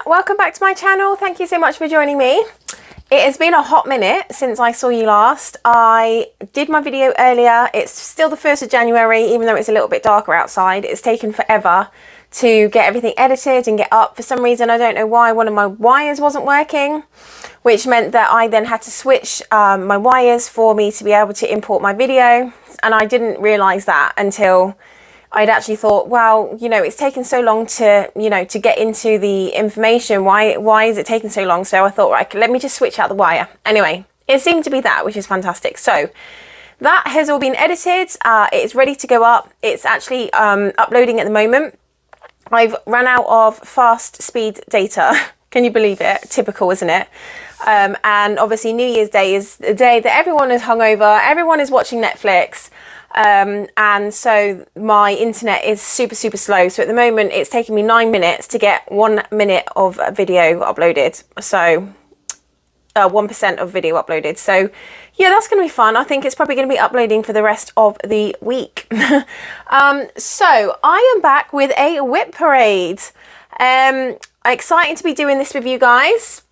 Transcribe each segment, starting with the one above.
welcome back to my channel. Thank you so much for joining me. It has been a hot minute since I saw you last. I did my video earlier. It's still the 1st of January, even though it's a little bit darker outside. It's taken forever to get everything edited and get up. For some reason, I don't know why, one of my wires wasn't working, which meant that I then had to switch my wires for me to be able to import my video. And I didn't realise that until I'd actually thought, well, you know, it's taken so long to, you know, to get into the information. Why is it taking so long? So I thought, right, let me just switch out the wire. Anyway, it seemed to be that, which is fantastic. So that has all been edited. It's ready to go up. It's actually uploading at the moment. I've run out of fast speed data. Can you believe it? Typical, isn't it? And obviously New Year's Day is the day that everyone is hungover. Everyone is watching Netflix. And so my internet is super slow. So at the moment it's taking me 9 minutes to get 1 minute of video uploaded. So 1% of video uploaded. So yeah, that's going to be fun. I think it's probably going to be uploading for the rest of the week. So I am back with a whip parade. Exciting to be doing this with you guys.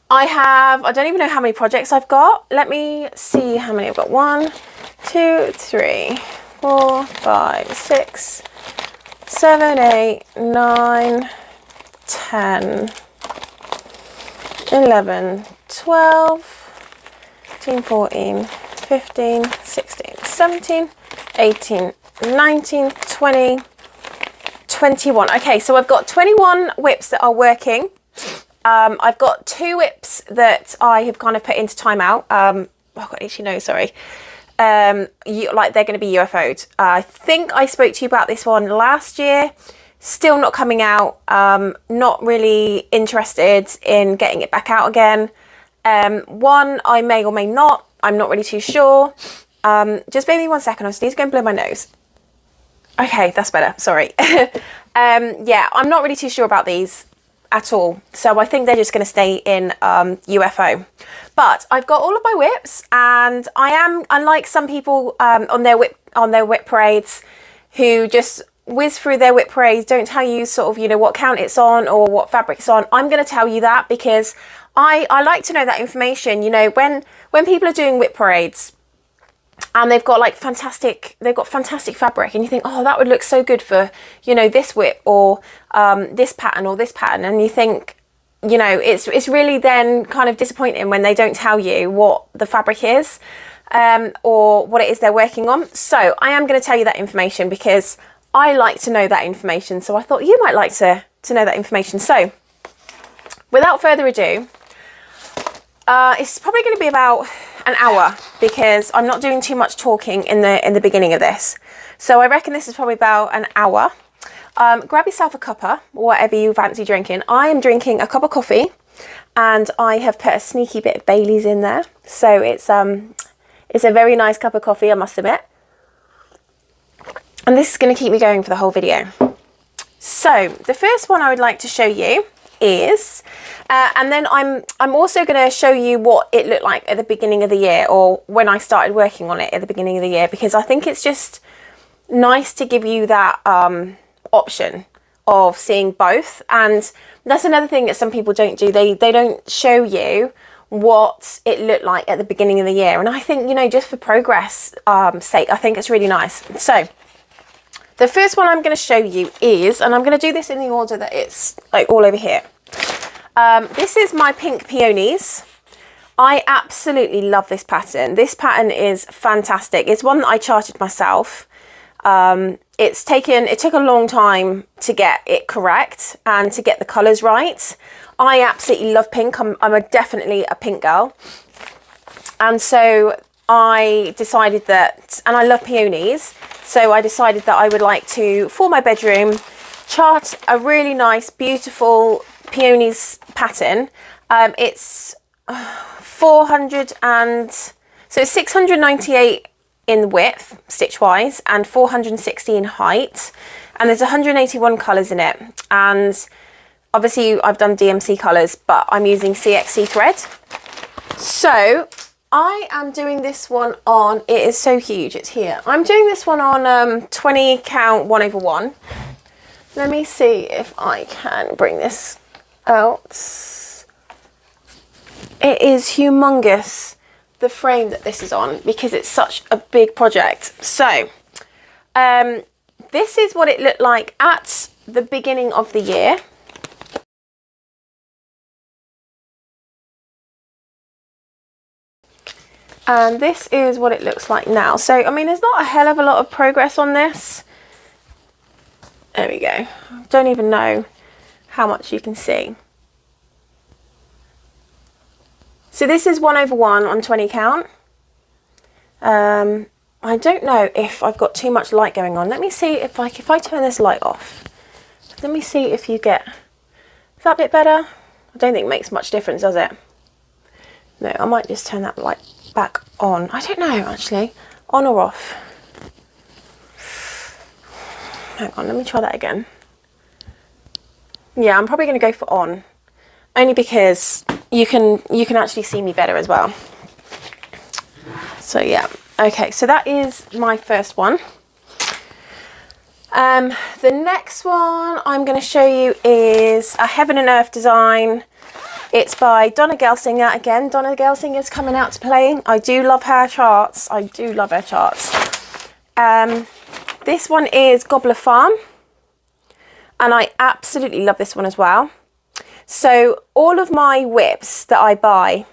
I don't even know how many projects I've got. Let me see how many I've got. 1, 2, 3, 4, 5, 6, 7, 8, 9, 10, 11, 12, 13, 14, 15, 16, 17, 18, 19, 20, 21. Okay, so I've got 21 whips that are working. I've got 2 whips that I have kind of put into timeout. I've got itchy nose, sorry. Like they're going to be UFOs. I think I spoke to you about this one last year. Still not coming out. Not really interested in getting it back out again. One I may or may not. I'm not really too sure. Just bear me 1 second. I just need to go and blow my nose. Okay, that's better. Sorry. Yeah, I'm not really too sure about these at all. So I think they're just going to stay in UFO. But I've got all of my whips, and I am, unlike some people on their whip parades who just whiz through their whip parades, don't tell you sort of, you know, what count it's on or what fabric it's on. I'm going to tell you that because I like to know that information. You know, when people are doing whip parades and they've got fantastic fabric, and you think, oh, that would look so good for, you know, this whip or this pattern or this pattern, and you think, you know, it's really then kind of disappointing when they don't tell you what the fabric is or what it is they're working on. So I am going to tell you that information because I like to know that information. So I thought you might like to know that information. So without further ado, it's probably going to be about an hour because I'm not doing too much talking in the beginning of this. So I reckon this is probably about an hour. Grab yourself a cuppa, whatever you fancy drinking. I am drinking a cup of coffee, and I have put a sneaky bit of Bailey's in there. So it's a very nice cup of coffee, I must admit. And this is going to keep me going for the whole video. So the first one I would like to show you is, and then I'm also going to show you what it looked like at the beginning of the year, or when I started working on it at the beginning of the year, because I think it's just nice to give you that option of seeing both. And that's another thing that some people don't do. They don't show you what it looked like at the beginning of the year, and I think, you know, just for progress sake, I think it's really nice. So the first one I'm going to show you is, and I'm going to do this in the order that it's like all over here. This is my pink peonies. I absolutely love this pattern. This pattern is fantastic. It's one that I charted myself. It took a long time to get it correct and to get the colours right. I absolutely love pink. I'm definitely a pink girl. And so I decided that, and I love peonies, so I decided that I would like to, for my bedroom, chart a really nice, beautiful peonies pattern. It's 698 in width, stitch-wise, and 460 in height. And there's 181 colours in it. And obviously I've done DMC colours, but I'm using CXC thread. So I am doing this one on, it is so huge, it's here. I'm doing this one on 20 count 1/1. Let me see if I can bring this else. It is humongous, the frame that this is on, because it's such a big project. So this is what it looked like at the beginning of the year. And this is what it looks like now. So, I mean, there's not a hell of a lot of progress on this. There we go. Don't even know how much you can see. So this is 1/1 on 20 count. I don't know if I've got too much light going on. Let me see if I turn this light off. Let me see if you get, is that a bit better? I don't think it makes much difference, does it? No, I might just turn that light back on. I don't know, actually. On or off? Hang on, let me try that again. Yeah, I'm probably going to go for on. Only because you can actually see me better as well. So yeah. Okay, so that is my first one. The next one I'm going to show you is a Heaven and Earth design. It's by Donna Gelsinger. Again, Donna Gelsinger's coming out to play. I do love her charts. I do love her charts. This one is Gobbler Farm. And I absolutely love this one as well. So all of my whips that I buy,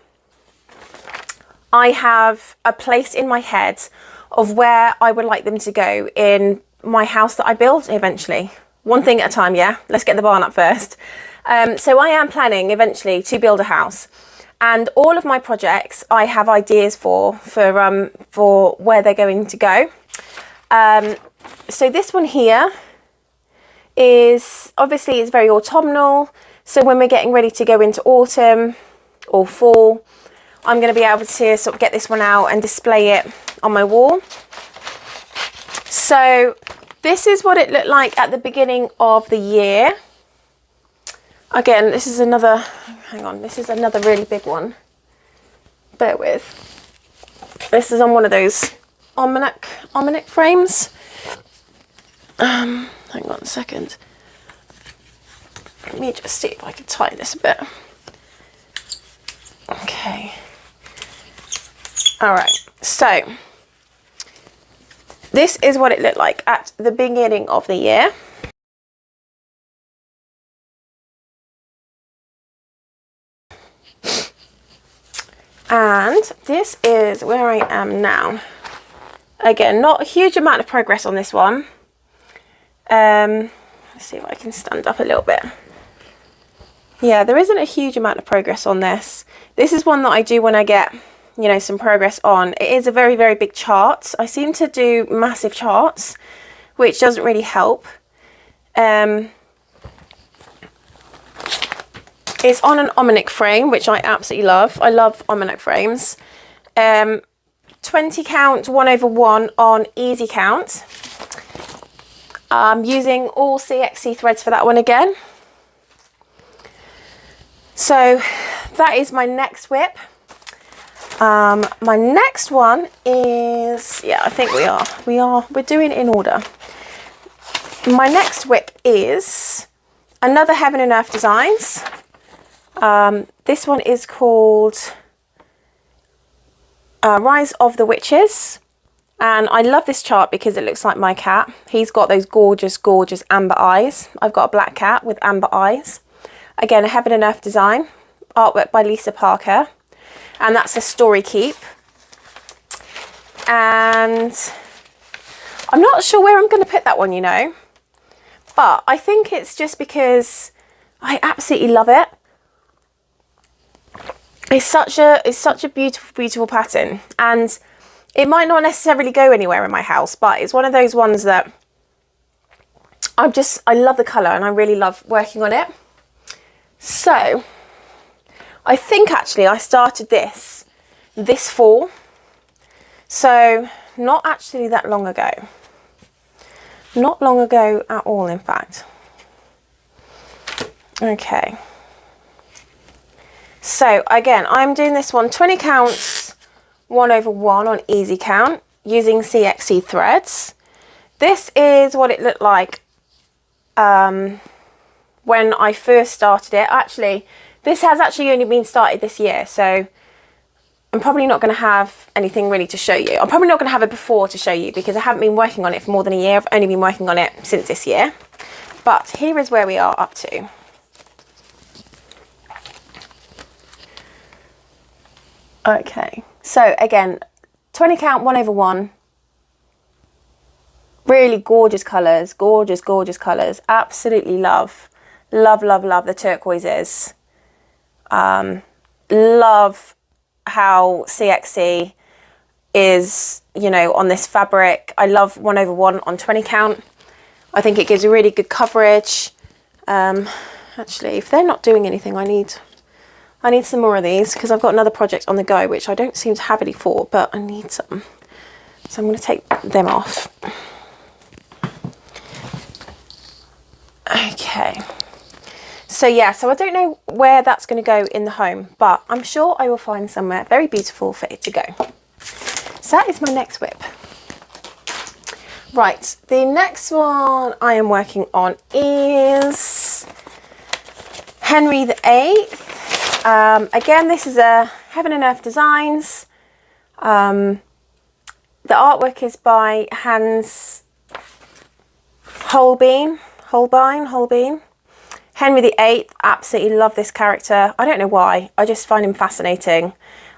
I have a place in my head of where I would like them to go in my house that I build eventually. One thing at a time, yeah? Let's get the barn up first. So I am planning eventually to build a house. And all of my projects I have ideas for where they're going to go. So this one here is, obviously it's very autumnal. So when we're getting ready to go into autumn or fall, I'm going to be able to sort of get this one out and display it on my wall. So this is what it looked like at the beginning of the year. Again, this is another, hang on, this is another really big one. Bear with. This is on one of those Ornamnet frames. Hang on a second. Let me just see if I can tighten this a bit. Okay. All right, so this is what it looked like at the beginning of the year. And this is where I am now. Again, not a huge amount of progress on this one. Let's see if I can stand up a little bit. Yeah, there isn't a huge amount of progress on this. This is one that I do when I get, you know, some progress on. It is a very, very big chart. I seem to do massive charts, which doesn't really help. It's on an Ornamnet frame, which I absolutely love. I love Ornamnet frames. 20 count 1/1 on easy count. I'm using all CXC threads for that one again. So that is my next whip. My next one is, yeah, I think we're doing it in order. My next whip is another Heaven and Earth Designs. This one is called Rise of the Witches. And I love this chart because it looks like my cat. He's got those gorgeous, gorgeous amber eyes. I've got a black cat with amber eyes. Again, a Heaven and Earth design. Artwork by Lisa Parker. And that's a story keep. And I'm not sure where I'm going to put that one, you know. But I think it's just because I absolutely love it. It's such a beautiful, beautiful pattern. And it might not necessarily go anywhere in my house, but it's one of those ones that I love the colour and I really love working on it. So I think actually I started this fall. So not actually that long ago. Not long ago at all, in fact. Okay. So again, I'm doing this one 20 counts 1/1 on easy count using CXC threads. This is what it looked like when I first started it. Actually, this has actually only been started this year, so I'm probably not going to have anything really to show you. I'm probably not going to have a before to show you because I haven't been working on it for more than a year. I've only been working on it since this year. But here is where we are up to. Okay, so again, 20 count, 1/1. Really gorgeous colours, gorgeous, gorgeous colours. Absolutely love, love, love, love the turquoises. Love how CXC is, you know, on this fabric. I love 1/1 on 20 count. I think it gives a really good coverage. Actually, if they're not doing anything, I need some more of these because I've got another project on the go, which I don't seem to have any for, but I need some. So I'm going to take them off. Okay. So yeah, so I don't know where that's going to go in the home, but I'm sure I will find somewhere very beautiful for it to go. So that is my next whip. Right, the next one I am working on is Henry VIII. Again, this is a Heaven and Earth Designs. The artwork is by Hans Holbein. Henry VIII, absolutely love this character. I don't know why, I just find him fascinating.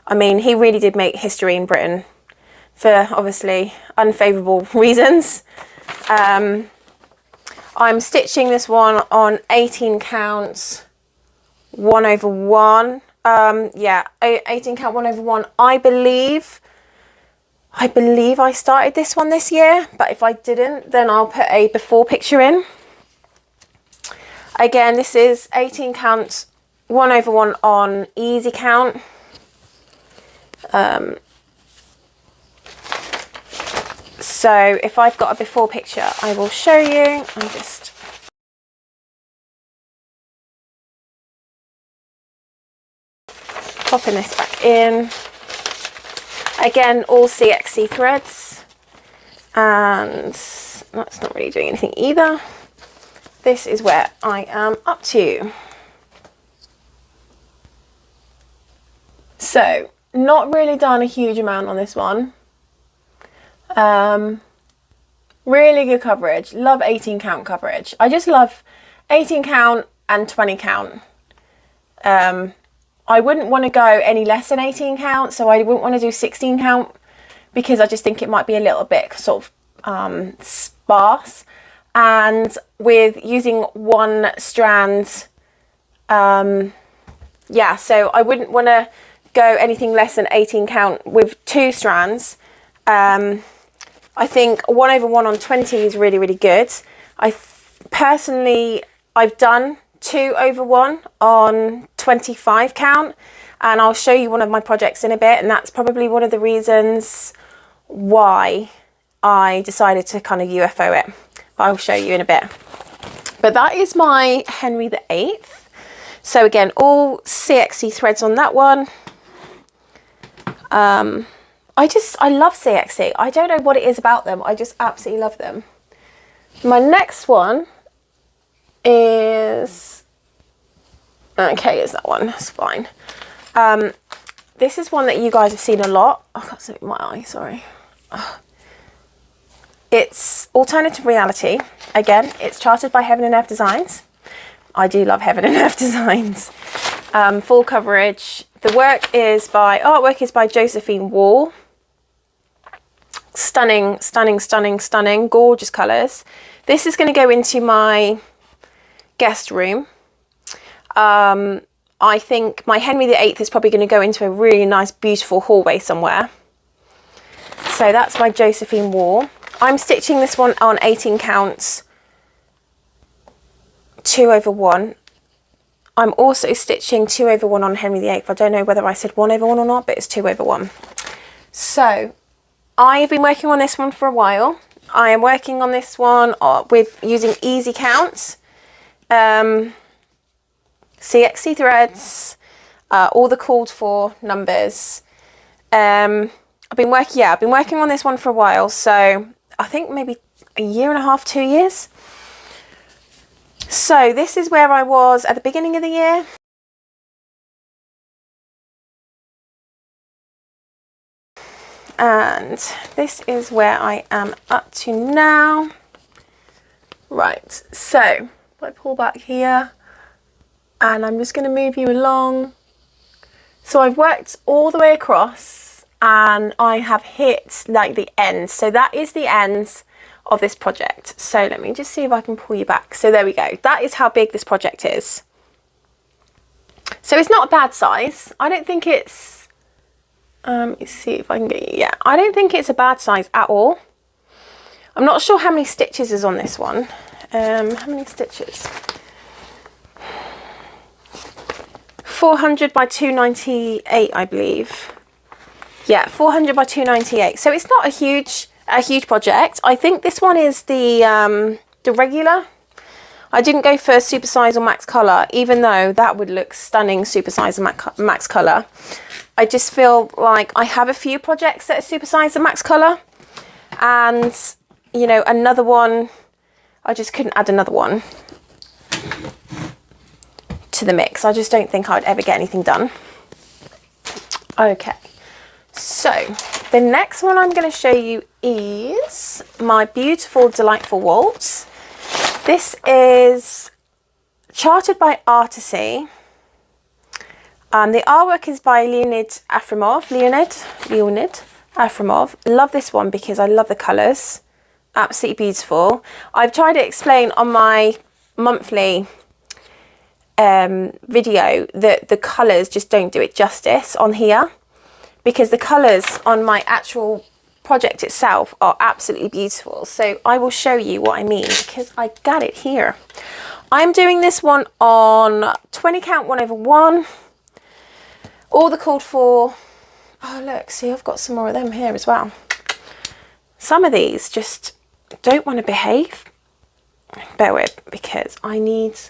I mean, he really did make history in Britain for obviously unfavourable reasons. I'm stitching this one on 18 counts, 1/1. Yeah, 18 count, 1/1. I believe I started this one this year, but if I didn't, then I'll put a before picture in. Again, this is 18 count, 1/1 on easy count. So if I've got a before picture, I will show you. I'm just popping this back in. Again, all CXC threads, and that's not really doing anything either. This is where I am up to. So, not really done a huge amount on this one. Really good coverage. Love 18 count coverage. I just love 18 count and 20 count. I wouldn't want to go any less than 18 count, so I wouldn't want to do 16 count because I just think it might be a little bit sort of sparse. And with using one strand, yeah, so I wouldn't want to go anything less than 18 count with 2 strands. I think 1/1 on 20 is really, really good. Personally, I've done 2/1 on 25 count, and I'll show you one of my projects in a bit, and that's probably one of the reasons why I decided to kind of UFO it. I'll show you in a bit. But that is my Henry VIII. So again, all CXC threads on that one. I love CXC. I don't know what it is about them. I just absolutely love them. My next one is, okay, is that one, that's fine. This is one that you guys have seen a lot. I can't see my eye, sorry. Oh. It's Alternative Reality. Again, it's charted by Heaven and Earth Designs. I do love Heaven and Earth Designs. Full coverage. The artwork is by Josephine Wall. Stunning, stunning, stunning, stunning, gorgeous colours. This is going to go into my guest room. I think my Henry VIII is probably going to go into a really nice, beautiful hallway somewhere. So that's by Josephine Wall. I'm stitching this one on 18 counts, 2/1. I'm also stitching 2/1 on Henry VIII. I don't know whether I said 1/1 or not, but it's 2/1. So I've been working on this one for a while. I am working on this one with using easy counts, CXC threads, all the called for numbers. I've been working on this one for a while, so I think maybe a year and a half, 2 years. So this is where I was at the beginning of the year. And this is where I am up to now. Right, so if I pull back here and I'm just going to move you along. So I've worked all the way across and I have hit like the end. So that is the end of this project. So let me just see if I can pull you back. So there we go. That is how big this project is. So it's not a bad size. I don't think it's, let's see if I can get you. Yeah, I don't think it's a bad size at all. I'm not sure how many stitches is on this one. How many stitches? 400 by 298, I believe. Yeah, 400 by 298. So it's not a huge project. I think this one is the regular. I didn't go for supersize or max color, even though that would look stunning supersize and max color. I just feel like I have a few projects that are supersize and max color, and you know, another one, I just couldn't add another one to the mix. I just don't think I'd ever get anything done. Okay, so the next one I'm going to show you is my beautiful, delightful Waltz. This is charted by Artisy. The artwork is by Leonid Afremov. Leonid Afremov. Love this one because I love the colours. Absolutely beautiful. I've tried to explain on my monthly video that the colours just don't do it justice on here, because the colours on my actual project itself are absolutely beautiful. So I will show you what I mean because I got it here. I'm doing this one on 20 count 1/1. All the called for, oh look, see, I've got some more of them here as well. Some of these just don't want to behave. Bear with, because I need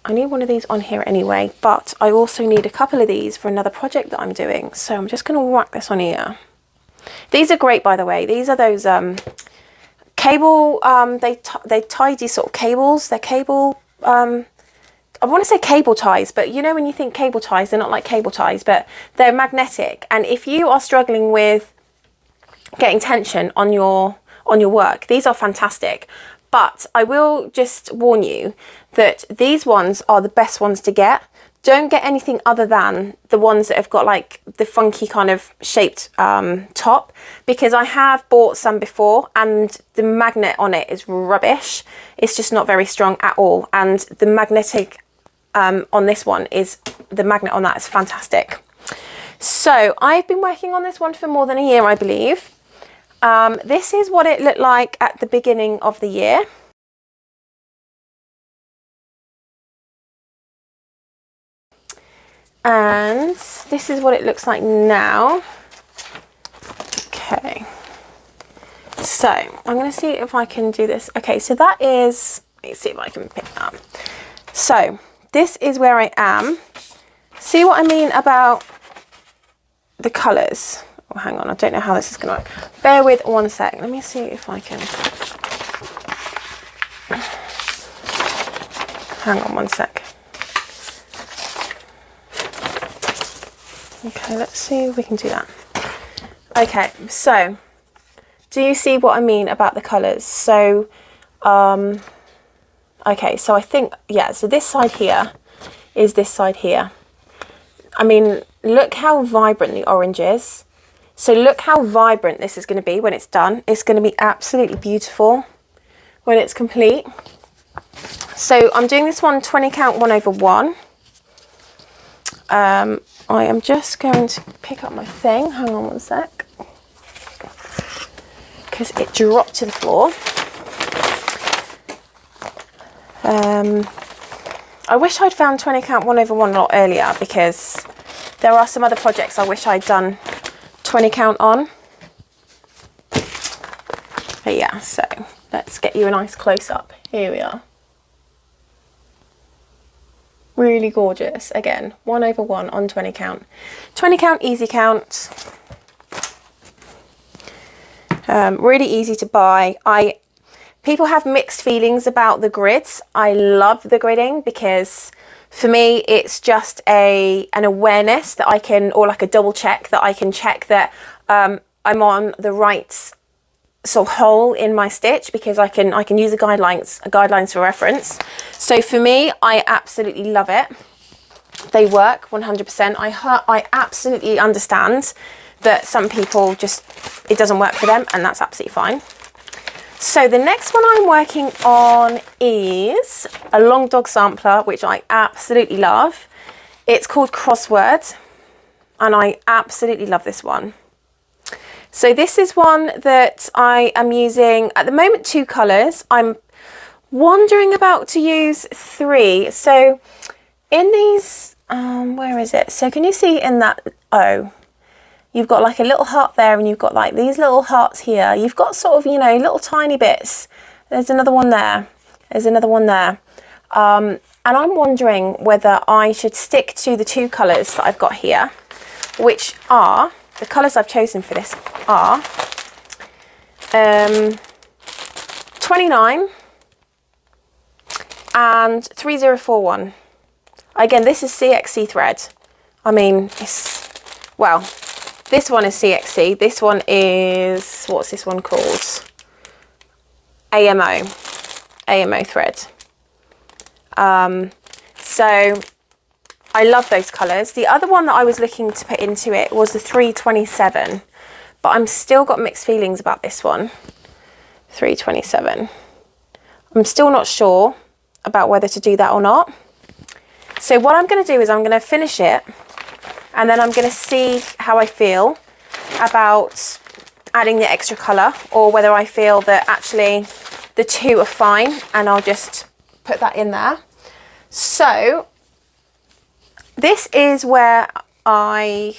one of these on here anyway, but I also need a couple of these for another project that I'm doing. So I'm just going to whack this on here. These are great, by the way. These are those cable, they tidy sort of cables. They're cable, I want to say cable ties, but you know when you think cable ties, they're not like cable ties, but they're magnetic. And if you are struggling with getting tension on your work, these are fantastic. But I will just warn you that these ones are the best ones to get. Don't get anything other than the ones that have got like the funky kind of shaped top, because I have bought some before and the magnet on it is rubbish. It's just not very strong at all. And the magnetic on this one is, the magnet on that is fantastic. So I've been working on this one for more than a year, I believe. This is what it looked like at the beginning of the year. And this is what it looks like now. Okay. So I'm going to see if I can do this. Okay, so that is, let's see if I can pick that up. So this is where I am. See what I mean about the colours? Oh, hang on, I don't know how this is going to work. Bear with 1 sec. Let me see if I can. Hang on 1 sec. Okay, let's see if we can do that. Okay, so do you see what I mean about the colours? So, okay, so I think, yeah, so this side here is this side here. I mean, look how vibrant the orange is. So look how vibrant this is going to be when it's done. It's going to be absolutely beautiful when it's complete. So I'm doing this one 20 count 1/1. I am just going to pick up my thing. Hang on 1 sec. Because it dropped to the floor. I wish I'd found 20 count 1/1 a lot earlier, because there are some other projects I wish I'd done 20 count on. But yeah, so let's get you a nice close up. Here we are. Really gorgeous. Again, 1/1 on 20 count. 20 count, easy count. Really easy to buy. people have mixed feelings about the grids. I love the gridding because for me, it's just an awareness that I can, or like a double check that I can check that I'm on the right sort of hole in my stitch, because I can use the guidelines for reference. So for me, I absolutely love it. They work 100%. I absolutely understand that some people just, it doesn't work for them, and that's absolutely fine. So the next one I'm working on is a long dog sampler, which I absolutely love. It's called Crosswords, and I absolutely love this one. So this is one that I am using at the moment 2 colours. I'm wondering about to use 3. So in these, where is it? So can you see in that O? You've got like a little heart there, and you've got like these little hearts here. You've got sort of, you know, little tiny bits. There's another one there. There's another one there. And I'm wondering whether I should stick to the 2 colours that I've got here, which are, the colours I've chosen for this are 29 and 3041. Again, this is CXC thread. I mean, it's, well, this one is CXC. This one is, what's this one called? AMO thread. So I love those colours. The other one that I was looking to put into it was the 327, but I'm still got mixed feelings about this one. 327. I'm still not sure about whether to do that or not. So what I'm going to do is I'm going to finish it, and then I'm going to see how I feel about adding the extra colour, or whether I feel that actually the 2 are fine and I'll just put that in there. So this is where did I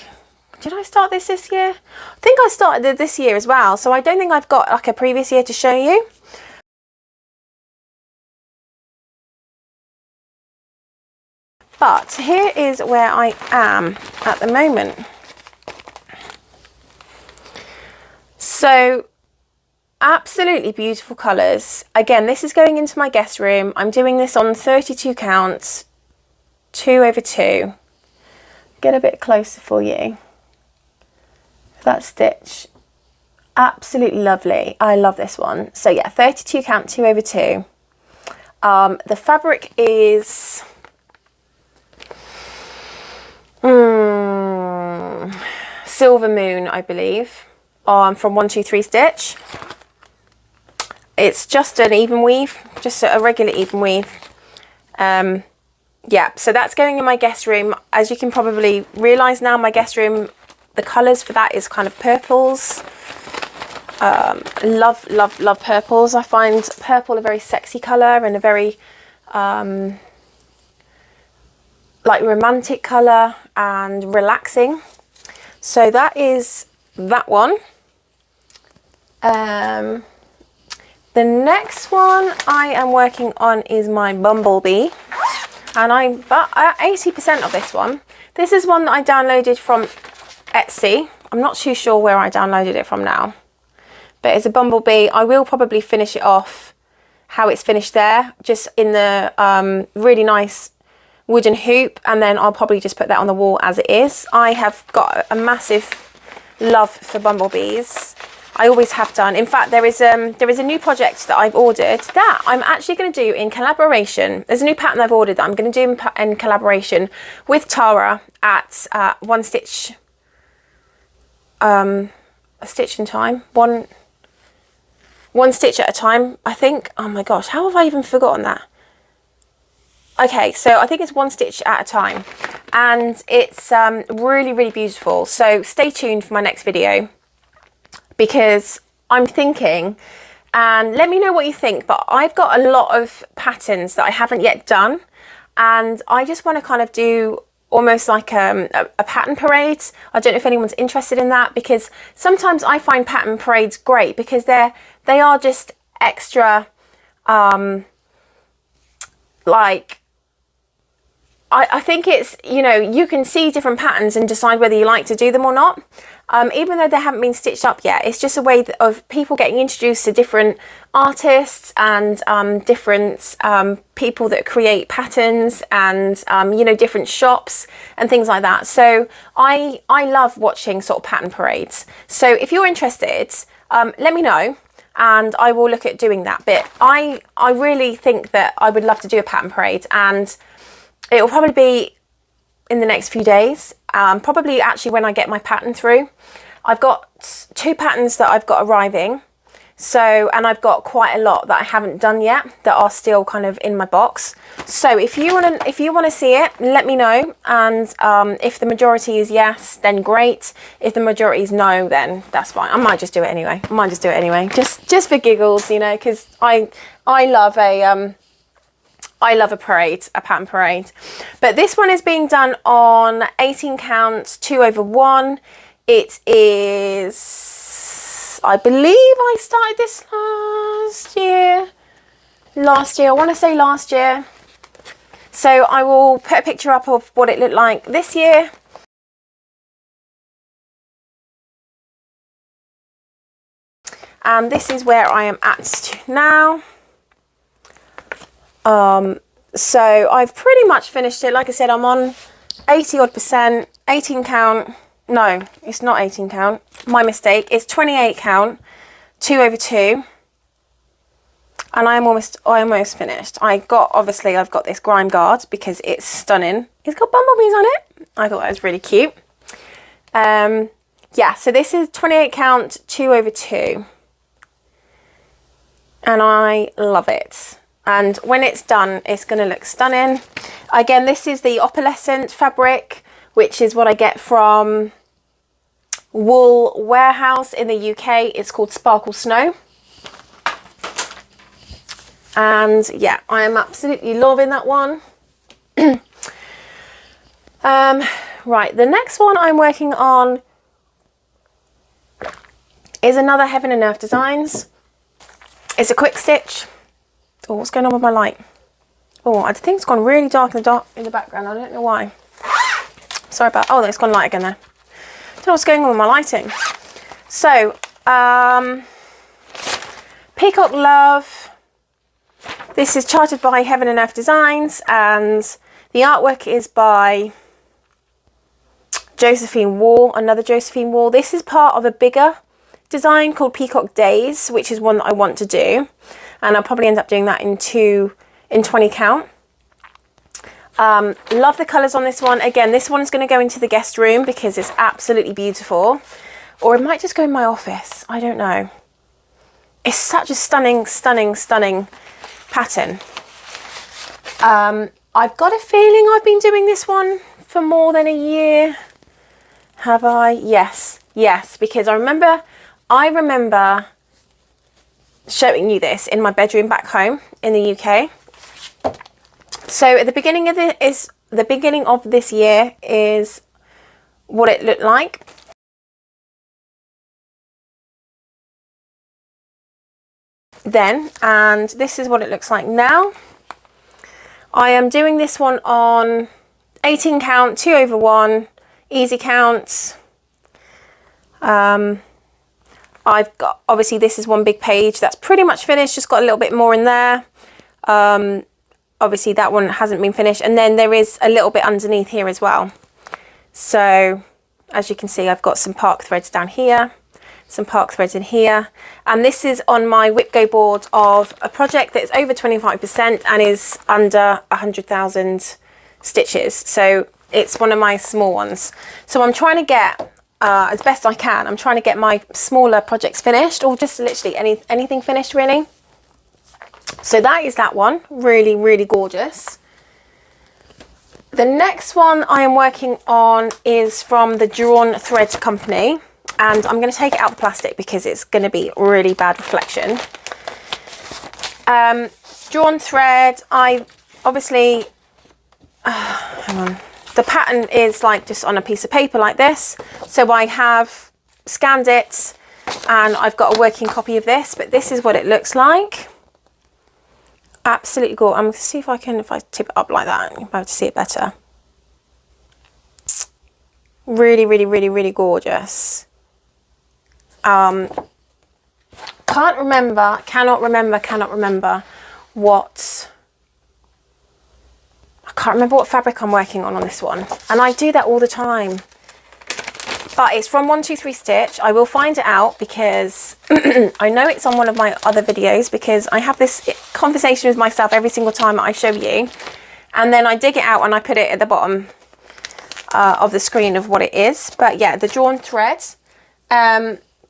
start this year? I think I started it this year as well. So I don't think I've got like a previous year to show you. But here is where I am at the moment. So absolutely beautiful colours. Again, this is going into my guest room. I'm doing this on 32 counts, 2/2. Get a bit closer for you. That stitch, absolutely lovely. I love this one. So yeah, 32 count, 2/2. The fabric is Silver Moon, I believe, from 123 Stitch. It's just an even weave, just a regular even weave. Yeah, so that's going in my guest room. As you can probably realise now, my guest room, the colours for that is kind of purples. Love purples. I find purple a very sexy colour, and a very like romantic colour and relaxing. So that is that one. The next one I am working on is my Bumblebee, and I'm about 80% of this one. This is one that I downloaded from Etsy. I'm not too sure where I downloaded it from now, but it's a Bumblebee. I will probably finish it off how it's finished there, just in the really nice wooden hoop, and then I'll probably just put that on the wall as it is. I have got a massive love for bumblebees. I always have done. In fact, there is a new project that I've ordered that I'm actually going to do in collaboration. There's a new pattern I've ordered that I'm going to do in collaboration with Tara at One Stitch, a stitch in time, one stitch at a time, I think. Oh my gosh, how have I even forgotten that? Okay, so I think it's One Stitch at a time, and it's really, really beautiful. So stay tuned for my next video, because I'm thinking, and let me know what you think, but I've got a lot of patterns that I haven't yet done, and I just want to kind of do almost like a pattern parade. I don't know if anyone's interested in that, because sometimes I find pattern parades great because they are just extra, like, I think it's, you know, you can see different patterns and decide whether you like to do them or not. even though they haven't been stitched up yet. It's just a way of people getting introduced to different artists and different people that create patterns and you know, different shops and things like that. So I love watching sort of pattern parades. So if you're interested, let me know and I will look at doing that. But I really think that I would love to do a pattern parade, and it will probably be in the next few days, probably actually when I get my pattern through. I've got 2 patterns that I've got arriving, so, and I've got quite a lot that I haven't done yet that are still kind of in my box. So if you want to see it, let me know, and if the majority is yes, then great. If the majority is no, then that's fine. I might just do it anyway. Just for giggles, you know, because I love a parade, a pattern parade. But this one is being done on 18 count, 2/1. It is, I believe I started this last year. I want to say last year. So I will put a picture up of what it looked like this year. And this is where I am at now. So I've pretty much finished it. Like I said, I'm on 80 odd %, 18 count. No, it's not 18 count. My mistake. It's 28 count, 2/2. And I'm almost finished. I've got this grime guard because it's stunning. It's got bumblebees on it. I thought that was really cute. Yeah, so this is 28 count, 2/2. And I love it. And when it's done, it's going to look stunning. Again, this is the opalescent fabric, which is what I get from Wool Warehouse in the UK. It's called Sparkle Snow. And yeah, I am absolutely loving that one. Right, the next one I'm working on is another Heaven and Earth Designs. It's a quick stitch. Oh, what's going on with my light? Oh, I think it's gone really dark in the background. I don't know why. Sorry about, oh, it's gone light again there. I don't know what's going on with my lighting. So, Peacock Love. This is charted by Heaven and Earth Designs, and the artwork is by Josephine Wall, another Josephine Wall. This is part of a bigger design called Peacock Days, which is one that I want to do. And I'll probably end up doing that in 20 count. Love the colours on this one. Again, this one's going to go into the guest room because it's absolutely beautiful. Or it might just go in my office. I don't know. It's such a stunning, stunning, stunning pattern. I've got a feeling I've been doing this one for more than a year. Have I? Yes. Yes, because I remember showing you this in my bedroom back home in the UK. So at the beginning of this year is what it looked like. Then, and this is what it looks like now. I am doing this one on 18 count, 2/1, easy counts. I've got, obviously this is one big page that's pretty much finished, just got a little bit more in there. Obviously that one hasn't been finished, and then there is a little bit underneath here as well. So as you can see, I've got some park threads down here, some park threads in here, and this is on my Whipgo board of a project that's over 25% and is under 100,000 stitches. So it's one of my small ones. So I'm trying to get, as best I can, I'm trying to get my smaller projects finished, or just literally anything finished really. So that is that one. Really, really gorgeous. The next one I am working on is from the Drawn Thread company, and I'm going to take it out of the plastic because it's going to be really bad reflection. Drawn Thread, I obviously, hang on. The pattern is like just on a piece of paper like this. So I have scanned it and I've got a working copy of this, but this is what it looks like. Absolutely gorgeous. I'm going to see if I tip it up like that, you'll be able to see it better. Really, really, really, really gorgeous. cannot remember what, I can't remember what fabric I'm working on this one. And I do that all the time. But it's from 123 Stitch. I will find it out because I know it's on one of my other videos, because I have this conversation with myself every single time that I show you. And then I dig it out and I put it at the bottom of the screen of what it is. But yeah, the drawn thread.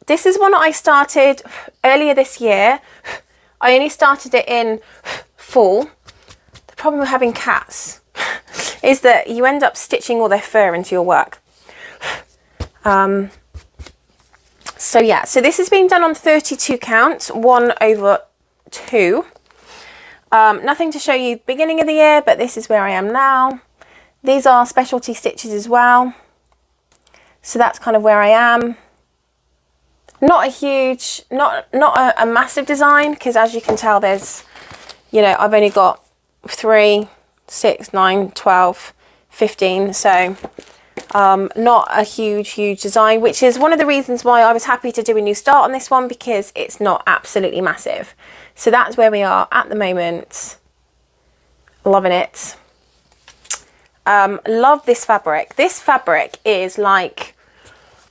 This is one that I started earlier this year. I only started it in fall. The problem with having cats is that you end up stitching all their fur into your work. So yeah, so this is being done on 32 count, 1/2. Nothing to show you beginning of the year, but this is where I am now. These are specialty stitches as well. So that's kind of where I am. Not a huge, not a massive design, because as you can tell, there's, you know, I've only got 3, 6, 9, 12, 15. So not a huge design, which is one of the reasons why I was happy to do a new start on this one, because it's not absolutely massive. So that's where we are at the moment. Loving it. Love this fabric. This fabric is like,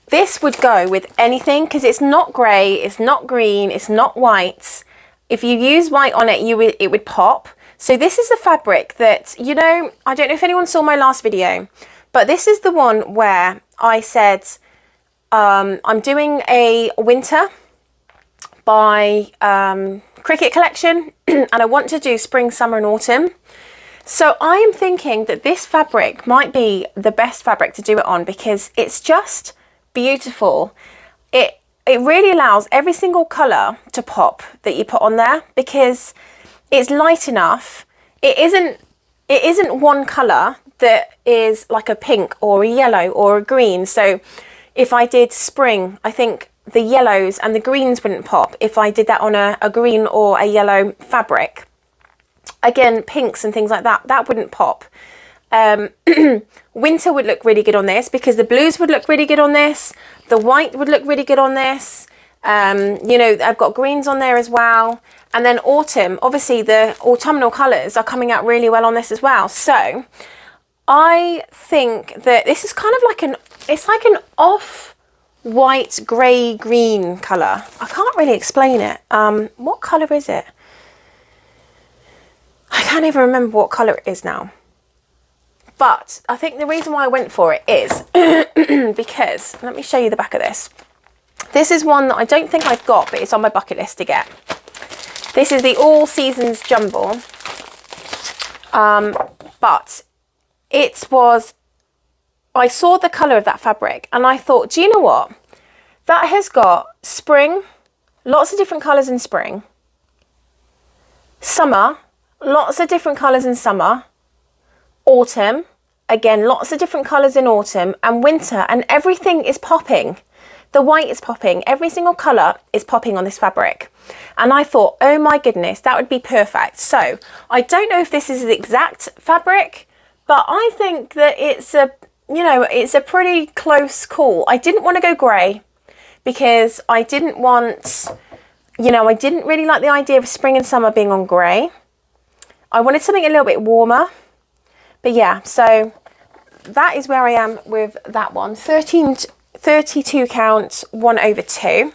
this would go with anything, because it's not grey, it's not green, it's not white. If you use white on it, it would pop. So this is the fabric that, you know, I don't know if anyone saw my last video, but this is the one where I said I'm doing a winter by Cricket collection and I want to do spring, summer and autumn. So I am thinking that this fabric might be the best fabric to do it on, because it's just beautiful. It really allows every single colour to pop that you put on there, because it's light enough. It isn't one colour that is like a pink or a yellow or a green. So if I did spring, I think the yellows and the greens wouldn't pop if I did that on a green or a yellow fabric. Again, pinks and things like that, that wouldn't pop. Winter would look really good on this, because the blues would look really good on this. The white would look really good on this. You know, I've got greens on there as well. And then autumn, obviously the autumnal colours are coming out really well on this as well. So I think that this is kind of like it's like an off-white, grey, green colour. I can't really explain it. What colour is it? I can't even remember what colour it is now. But I think the reason why I went for it is because, let me show you the back of this. This is one that I don't think I've got, but it's on my bucket list to get. This is the All Seasons Jumble. But it was, I saw the colour of that fabric and I thought, do you know what? That has got spring, lots of different colours in spring. Summer, lots of different colours in summer. Autumn, again, lots of different colours in autumn, and winter, and everything is popping. The white is popping. Every single colour is popping on this fabric. And I thought, oh my goodness, that would be perfect. So I don't know if this is the exact fabric, but I think that it's a, you know, it's a pretty close call. I didn't want to go grey because I didn't want, you know, I didn't really like the idea of spring and summer being on grey. I wanted something a little bit warmer. But yeah, so that is where I am with that one. 32 count, 1/2.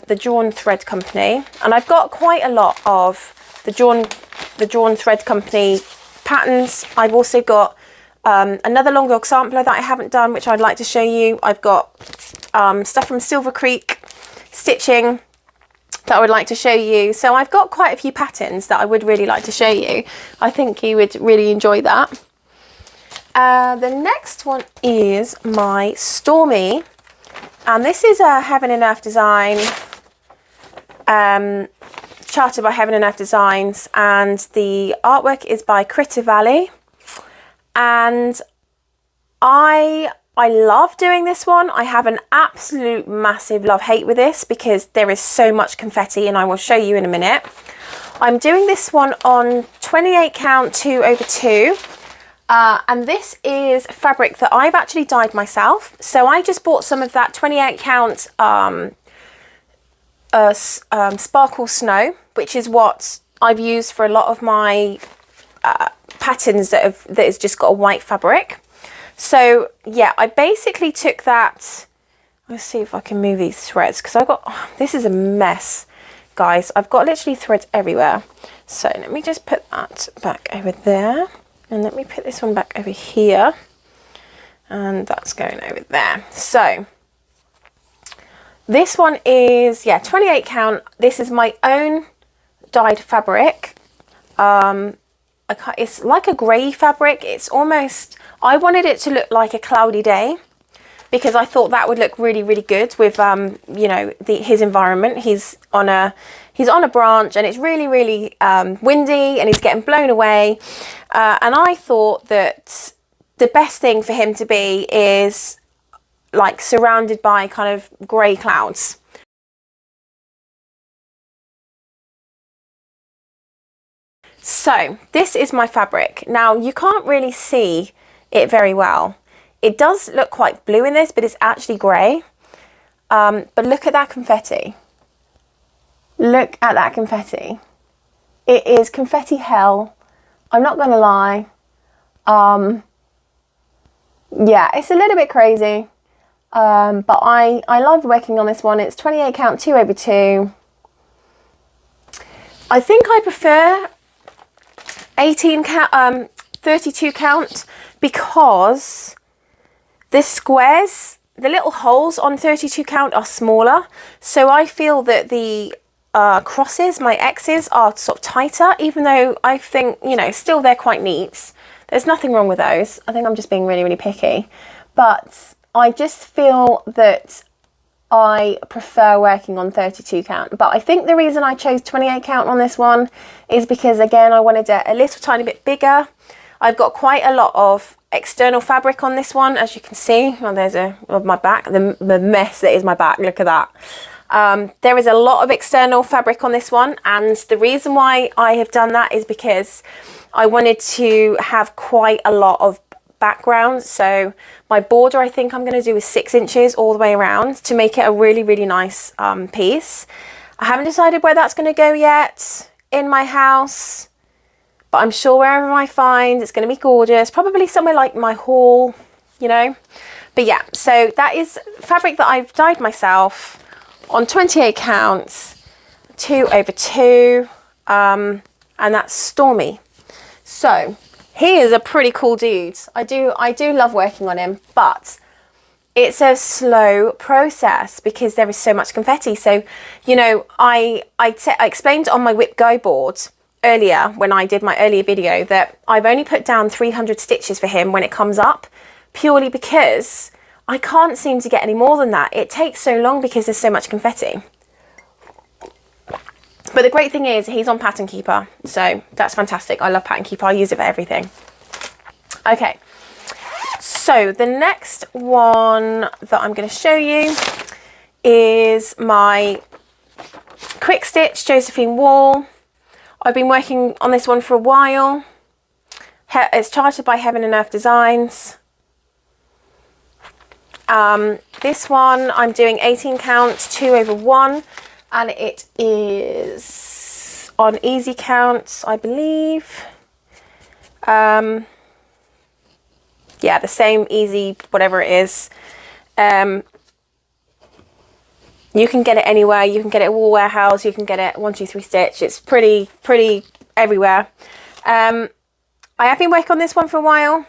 The Drawn Thread Company. And I've got quite a lot of the Drawn Thread Company patterns. I've also got another long dog sampler that I haven't done, which I'd like to show you. I've got stuff from Silver Creek Stitching that I would like to show you. So I've got quite a few patterns that I would really like to show you. I think you would really enjoy that. The next one is my Stormy, and this is a Heaven and Earth design, charted by Heaven and Earth Designs, and the artwork is by Critter Valley. And I love doing this one. I have an absolute massive love-hate with this because there is so much confetti, and I will show you in a minute. I'm doing this one on 28 count 2/2. And this is fabric that I've actually dyed myself. So I just bought some of that 28 count Sparkle Snow, which is what I've used for a lot of my patterns that has just got a white fabric. So yeah, I basically took that. Let's see if I can move these threads, because I've got, this is a mess, guys. I've got literally threads everywhere. So let me just put that back over there, and let me put this one back over here, and that's going over there. So this one is, yeah, 28 count. This is my own dyed fabric. It's like a grey fabric. It's almost, I wanted it to look like a cloudy day, because I thought that would look really, really good with, you know, his environment. He's on a branch, and it's really, really windy, and he's getting blown away. And I thought that the best thing for him to be is like surrounded by kind of grey clouds. So this is my fabric. Now you can't really see it very well. It does look quite blue in this, but it's actually grey. But look at that confetti. Look at that confetti. It is confetti hell. I'm not going to lie. Yeah, it's a little bit crazy. But I love working on this one. It's 28 count 2/2. I think I prefer 18 count, 32 count, because the squares, the little holes on 32 count are smaller. So I feel that the crosses, my X's, are sort of tighter, even though I think, you know, still they're quite neat. There's nothing wrong with those. I think I'm just being really, really picky. But I just feel that I prefer working on 32 count. But I think the reason I chose 28 count on this one is because, again, I wanted it a little tiny bit bigger. I've got quite a lot of external fabric on this one, as you can see. Well, there's of my back, the mess that is my back. Look at that. There is a lot of external fabric on this one, and the reason why I have done that is because I wanted to have quite a lot of background. So my border, I think I'm going to do is 6 inches all the way around to make it a really, really nice piece. I haven't decided where that's going to go yet in my house, but I'm sure wherever I find, it's going to be gorgeous. Probably somewhere like my hall, you know. But yeah, so that is fabric that I've dyed myself on 28 counts, 2/2, and that's Stormy. So he is a pretty cool dude. I do love working on him, but it's a slow process because there is so much confetti. So, you know, I explained on my Whip Go board earlier, when I did my earlier video, that I've only put down 300 stitches for him when it comes up, purely because I can't seem to get any more than that. It takes so long because there's so much confetti. But the great thing is he's on Pattern Keeper, so that's fantastic. I love Pattern Keeper. I use it for everything. Okay, so the next one that I'm going to show you is my Quick Stitch Josephine Wall. I've been working on this one for a while. It's chartered by Heaven and Earth Designs. This one I'm doing 18 count 2/1, and it is on easy counts, I believe. Yeah, the same easy, whatever it is. You can get it anywhere. You can get it at Wool Warehouse. You can get it 123 Stitch. It's pretty everywhere. I have been working on this one for a while.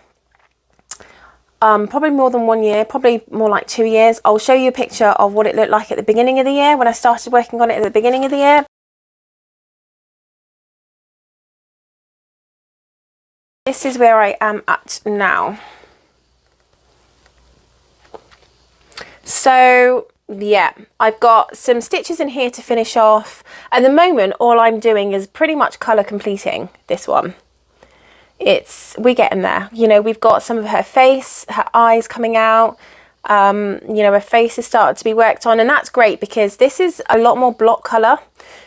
Probably more than 1 year, probably more like 2 years. I'll show you a picture of what it looked like at the beginning of the year, when I started working on it at the beginning of the year. This is where I am at now. So yeah, I've got some stitches in here to finish off. At the moment, all I'm doing is pretty much colour completing this one. We're getting there. You know, we've got some of her face, her eyes coming out. You know, her face has started to be worked on, and that's great because this is a lot more block colour.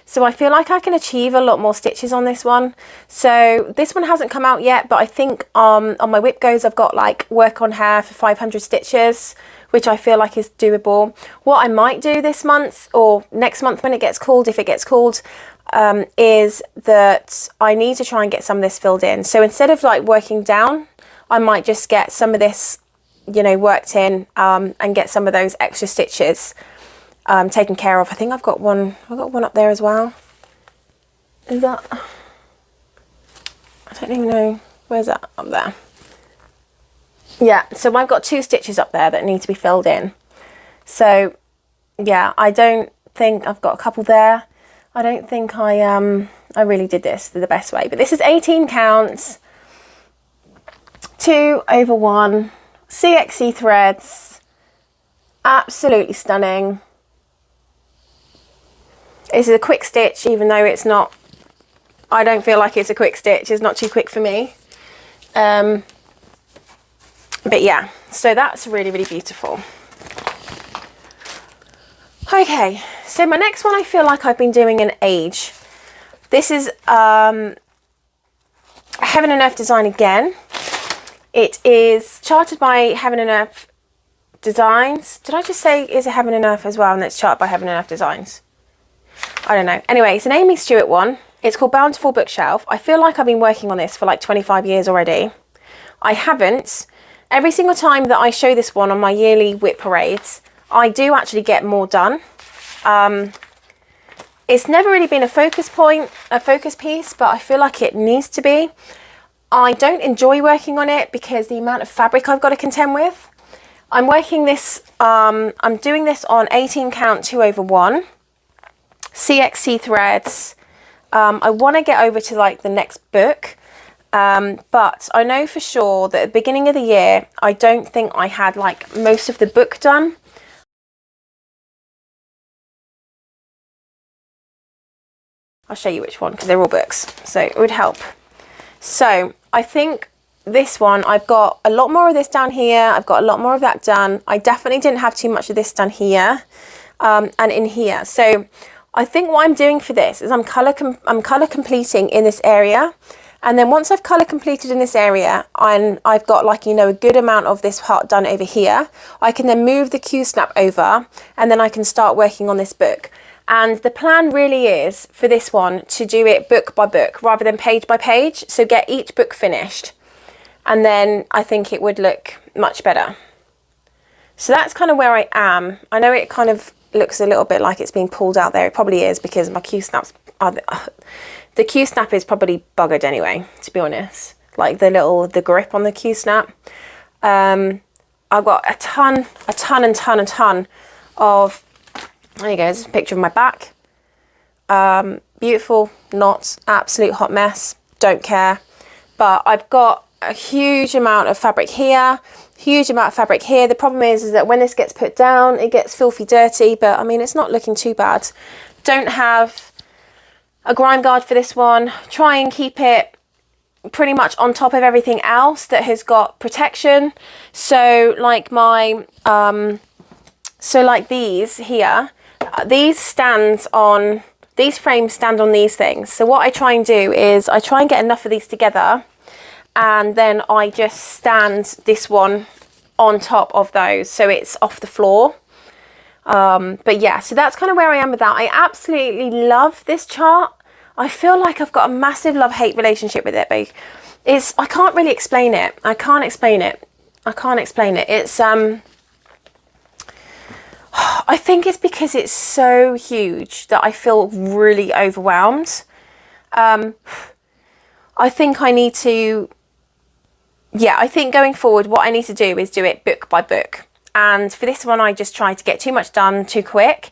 So I feel like I can achieve a lot more stitches on this one. So this one hasn't come out yet, but I think on my whip goes, I've got like work on hair for 500 stitches, which I feel like is doable. What I might do this month or next month when it gets called, if it gets called, is that I need to try and get some of this filled in. So instead of like working down, I might just get some of this, you know, worked in, and get some of those extra stitches taken care of. I think I've got one up there as well. Is that, I don't even know, where's that? Up there. Yeah, so I've got 2 stitches up there that need to be filled in. So yeah, I don't think I've got a couple there. I don't think I really did this the best way, but this is 18 counts, 2/1 CXC threads, absolutely stunning. This is a quick stitch, even though it's not, I don't feel like it's a quick stitch. It's not too quick for me. But yeah, so that's really, really beautiful. Okay, so my next one I feel like I've been doing an age. This is Heaven and Earth design again. It is charted by Heaven and Earth Designs. Did I just say is a Heaven and Earth as well, and it's charted by Heaven and Earth Designs? I don't know. Anyway, it's an Amy Stewart one. It's called Bountiful Bookshelf. I feel like I've been working on this for like 25 years already. I haven't. Every single time that I show this one on my yearly whip parades, I do actually get more done. It's never really been a focus point, a focus piece, but I feel like it needs to be. I don't enjoy working on it because the amount of fabric I've got to contend with. I'm working this, I'm doing this on 18 count 2/1 CXC threads. I want to get over to like the next book, but I know for sure that at the beginning of the year, I don't think I had like most of the book done. I'll show you which one because they're all books, so it would help. So I think this one, I've got a lot more of this down here. I've got a lot more of that done. I definitely didn't have too much of this done here and in here. So I think what I'm doing for this is I'm color completing in this area. And then once I've color completed in this area and I've got like, you know, a good amount of this part done over here, I can then move the Q-snap over and then I can start working on this book. And the plan really is for this one to do it book by book rather than page by page. So get each book finished. And then I think it would look much better. So that's kind of where I am. I know it kind of looks a little bit like it's being pulled out there. It probably is because my Q-snaps are, the Q-snap is probably buggered anyway, to be honest. Like the grip on the Q-snap. I've got a ton of, there you go, there's a picture of my back. Beautiful knots, absolute hot mess, don't care. But I've got a huge amount of fabric here, huge amount of fabric here. The problem is that when this gets put down, it gets filthy dirty, but I mean, it's not looking too bad. Don't have a grime guard for this one. Try and keep it pretty much on top of everything else that has got protection. So like my, so like these here, these frames stand on these things. So what I try and do is I try and get enough of these together and then I just stand this one on top of those so it's off the floor. But yeah, so that's kind of where I am with that. I absolutely love this chart. I feel like I've got a massive love-hate relationship with it, but I can't really explain it. I can't explain it. It's I think it's because it's so huge that I feel really overwhelmed. I think I need to, yeah, I think going forward, what I need to do is do it book by book. And for this one, I just tried to get too much done too quick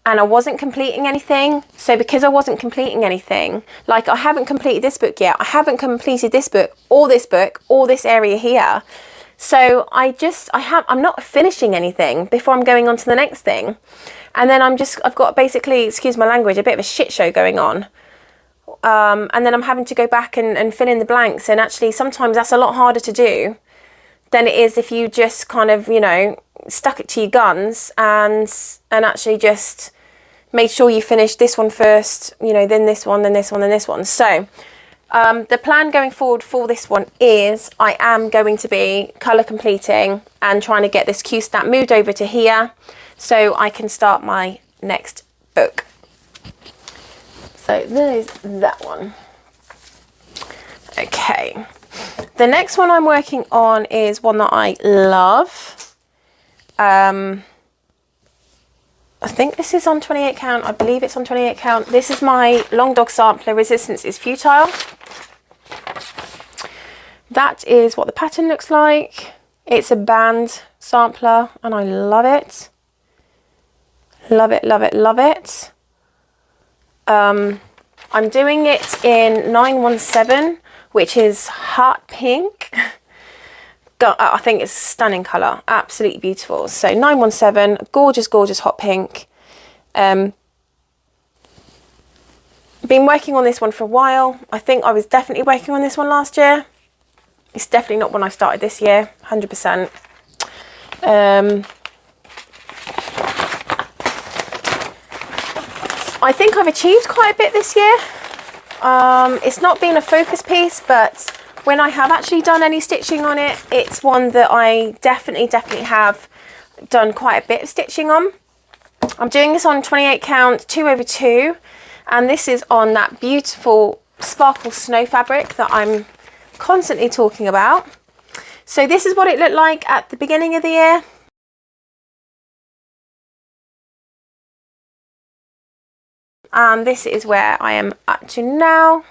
and I wasn't completing anything. So because I wasn't completing anything, like I haven't completed this book yet. I haven't completed this book, or this area here. So I'm not finishing anything before I'm going on to the next thing. And then I've got basically, excuse my language, a bit of a shit show going on. And then I'm having to go back and fill in the blanks. And actually sometimes that's a lot harder to do than it is if you just kind of, you know, stuck it to your guns and actually just made sure you finished this one first, you know, then this one, then this one, then this one. So the plan going forward for this one is I am going to be colour completing and trying to get this Q stamp moved over to here so I can start my next book. So there's that one. Okay, the next one I'm working on is one that I love. I think this is on 28 count. I believe it's on 28 count. This is my Long Dog sampler. Resistance is Futile. That is what the pattern looks like. It's a band sampler and I love it. Love it, love it, love it. I'm doing it in 917, which is heart pink. I think it's a stunning colour, absolutely beautiful. So 917, gorgeous, gorgeous hot pink. Been working on this one for a while. I think I was definitely working on this one last year. It's definitely not when I started this year, 100%. I think I've achieved quite a bit this year. It's not been a focus piece, but when I have actually done any stitching on it, it's one that I definitely have done quite a bit of stitching on. I'm doing this on 28 count 2/2, and this is on that beautiful sparkle snow fabric that I'm constantly talking about. So this is what it looked like at the beginning of the year. And this is where I am up to now.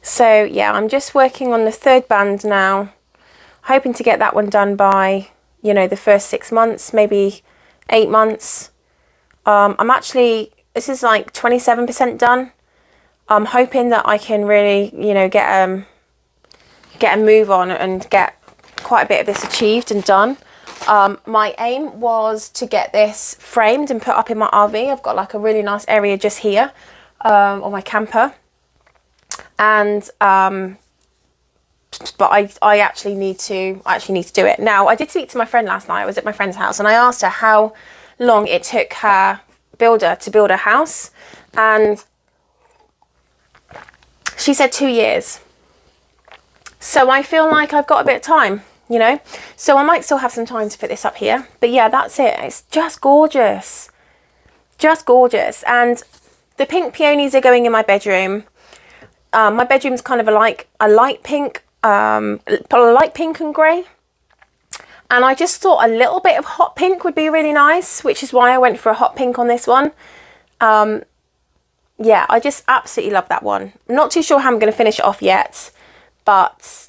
So yeah, I'm just working on the third band now, hoping to get that one done by, you know, the first 6 months, maybe 8 months. I'm actually, this is like 27% done. I'm hoping that I can really, you know, get a move on and get quite a bit of this achieved and done. My aim was to get this framed and put up in my RV. I've got like a really nice area just here on my camper. And but I actually need to do it. Now, I did speak to my friend last night. I was at my friend's house and I asked her how long it took her builder to build her house, and she said 2 years. So I feel like I've got a bit of time, you know, so I might still have some time to put this up here. But yeah, that's it. It's just gorgeous, just gorgeous. And the pink peonies are going in my bedroom. My bedroom's kind of a light pink and grey, and I just thought a little bit of hot pink would be really nice, which is why I went for a hot pink on this one. Yeah, I just absolutely love that one. I'm not too sure how I'm going to finish it off yet, but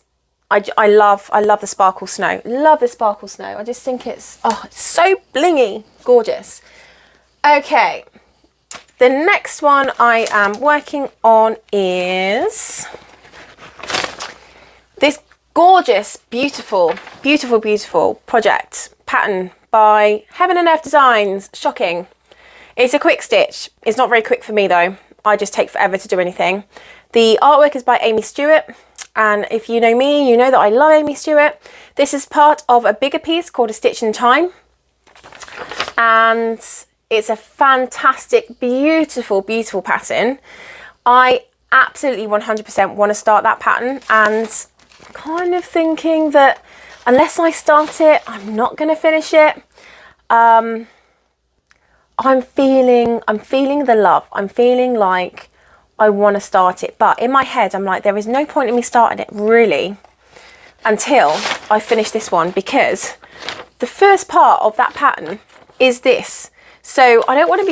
I love the sparkle snow. Love the sparkle snow. I just think it's so blingy, gorgeous. Okay. The next one I am working on is this gorgeous, beautiful project pattern by Heaven and Earth Designs. Shocking. It's a quick stitch. It's not very quick for me though. I just take forever to do anything. The artwork is by Amy Stewart, and if you know me, you know that I love Amy Stewart. This is part of a bigger piece called A Stitch in Time, and it's a fantastic, beautiful pattern. I absolutely 100% want to start that pattern, and kind of thinking that unless I start it, I'm not going to finish it. I'm feeling the love. I'm feeling like I want to start it, but in my head, I'm like, there is no point in me starting it really until I finish this one, because the first part of that pattern is this. So I don't want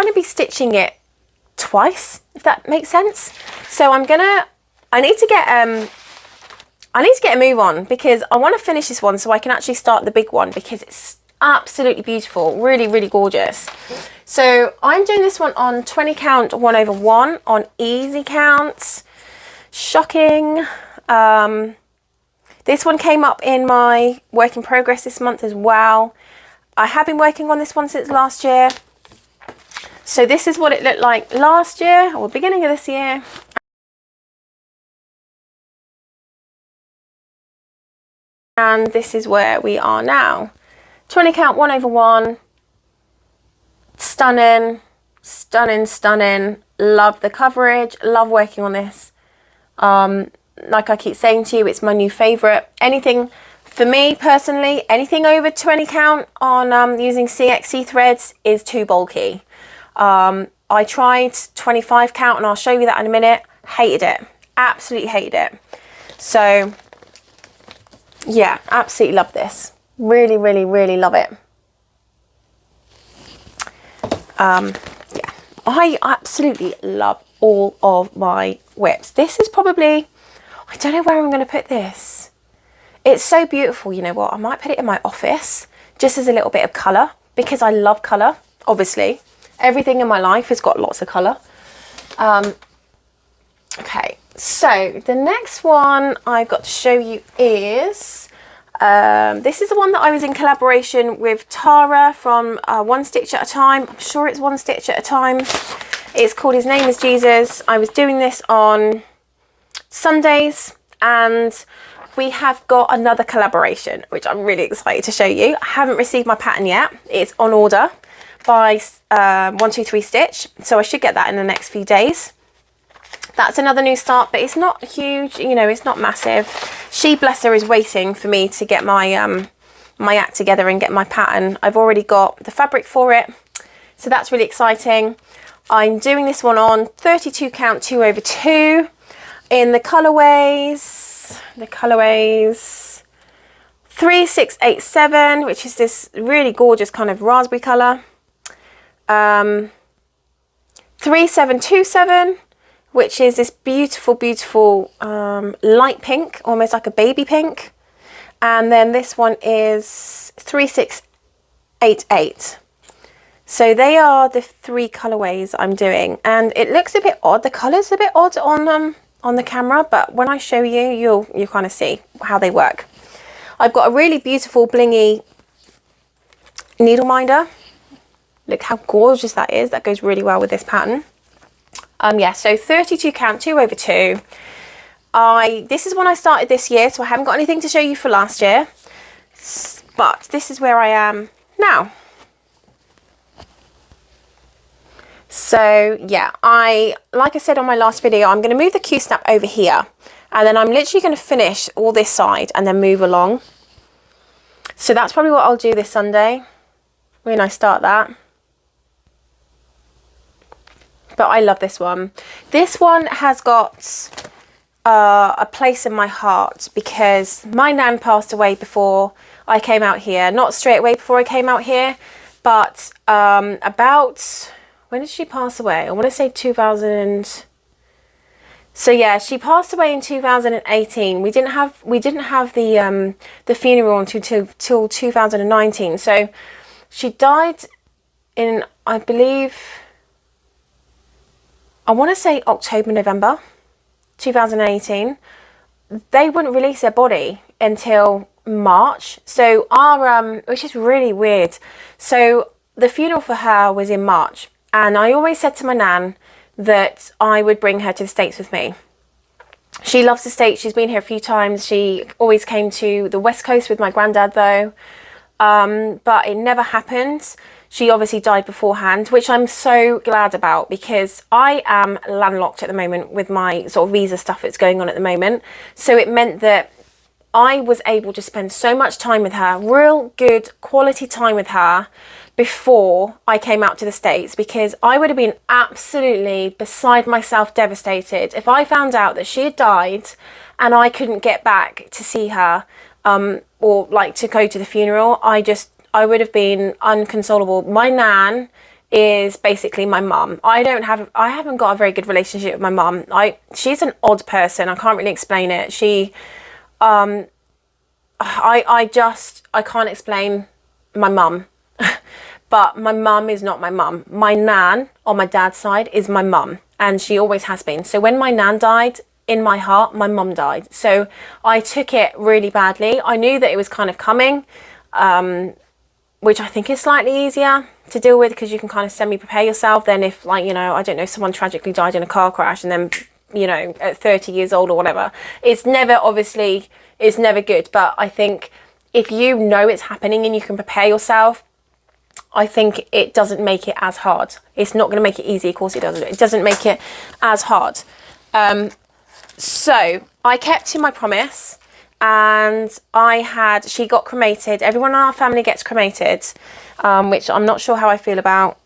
to be stitching it twice, if that makes sense. So I need to get a move on, because I want to finish this one so I can actually start the big one, because it's absolutely beautiful, really gorgeous. So I'm doing this one on 20 count 1/1 on easy counts. Shocking. This one came up in my work in progress this month as well. I have been working on this one since last year. So this is what it looked like last year, or beginning of this year. And this is where we are now. 20 count, 1/1. Stunning, stunning, stunning. Love the coverage, love working on this. Like I keep saying to you, it's my new favorite. Anything, for me personally, anything over 20 count on using CXC threads is too bulky. I tried 25 count, and I'll show you that in a minute. Hated it, absolutely hated it. So yeah, absolutely love this. Really, really, really love it. Yeah, I absolutely love all of my whips. This is probably, I don't know where I'm going to put this. It's so beautiful. You know what? I might put it in my office just as a little bit of colour, because I love colour, obviously. Everything in my life has got lots of colour. Okay, so the next one I've got to show you is, this is the one that I was in collaboration with Tara from One Stitch at a Time. I'm sure it's One Stitch at a Time. It's called His Name is Jesus. I was doing this on Sundays, and we have got another collaboration, which I'm really excited to show you. I haven't received my pattern yet. It's on order by 123 Stitch, so I should get that in the next few days. That's another new start, but it's not huge, you know, it's not massive. She, bless her, is waiting for me to get my my act together and get my pattern. I've already got the fabric for it, so that's really exciting. I'm doing this one on 32 count 2/2 in the colorways 3687, which is this really gorgeous kind of raspberry color. 3727, which is this beautiful, beautiful light pink, almost like a baby pink. And then this one is 3688. So they are the three colorways I'm doing, and it looks a bit odd. The color's a bit odd on the camera, but when I show you, you'll kind of see how they work. I've got a really beautiful blingy needle minder. Look how gorgeous that is. That goes really well with this pattern. Yeah, so 32 count 2/2. This is when I started this year, so I haven't got anything to show you for last year, but this is where I am now. So yeah, like I said on my last video, I'm going to move the Q-snap over here, and then I'm literally going to finish all this side and then move along. So that's probably what I'll do this Sunday when I start that. But I love this one. This one has got a place in my heart because my nan passed away before I came out here. Not straight away before I came out here, but about, when did she pass away? I want to say 2000. So yeah, she passed away in 2018. We didn't have the funeral until 2019. So she died in, I believe, I want to say October, November 2018. They wouldn't release their body until March. So which is really weird. So the funeral for her was in March, and I always said to my nan that I would bring her to the States with me. She loves the States. She's been here a few times. She always came to the West Coast with my granddad though. But it never happened. She obviously died beforehand, which I'm so glad about because I am landlocked at the moment with my sort of visa stuff that's going on at the moment. So it meant that I was able to spend so much time with her, real good quality time with her before I came out to the States, because I would have been absolutely beside myself devastated if I found out that she had died and I couldn't get back to see her or like to go to the funeral. I would have been inconsolable. My nan is basically my mum. I haven't got a very good relationship with my mum. She's an odd person. I can't really explain it. I can't explain my mum. But my mum is not my mum. My nan on my dad's side is my mum, and she always has been. So when my nan died, in my heart, my mum died. So I took it really badly. I knew that it was kind of coming, which I think is slightly easier to deal with because you can kind of semi-prepare yourself. Then if, like, you know, I don't know, someone tragically died in a car crash and then, you know, at 30 years old or whatever, it's never, obviously, is never good. But I think if you know it's happening and you can prepare yourself, I think it doesn't make it as hard. It's not going to make it easy, of course it doesn't. It doesn't make it as hard. So I kept to my promise, and she got cremated. Everyone in our family gets cremated, which I'm not sure how I feel about.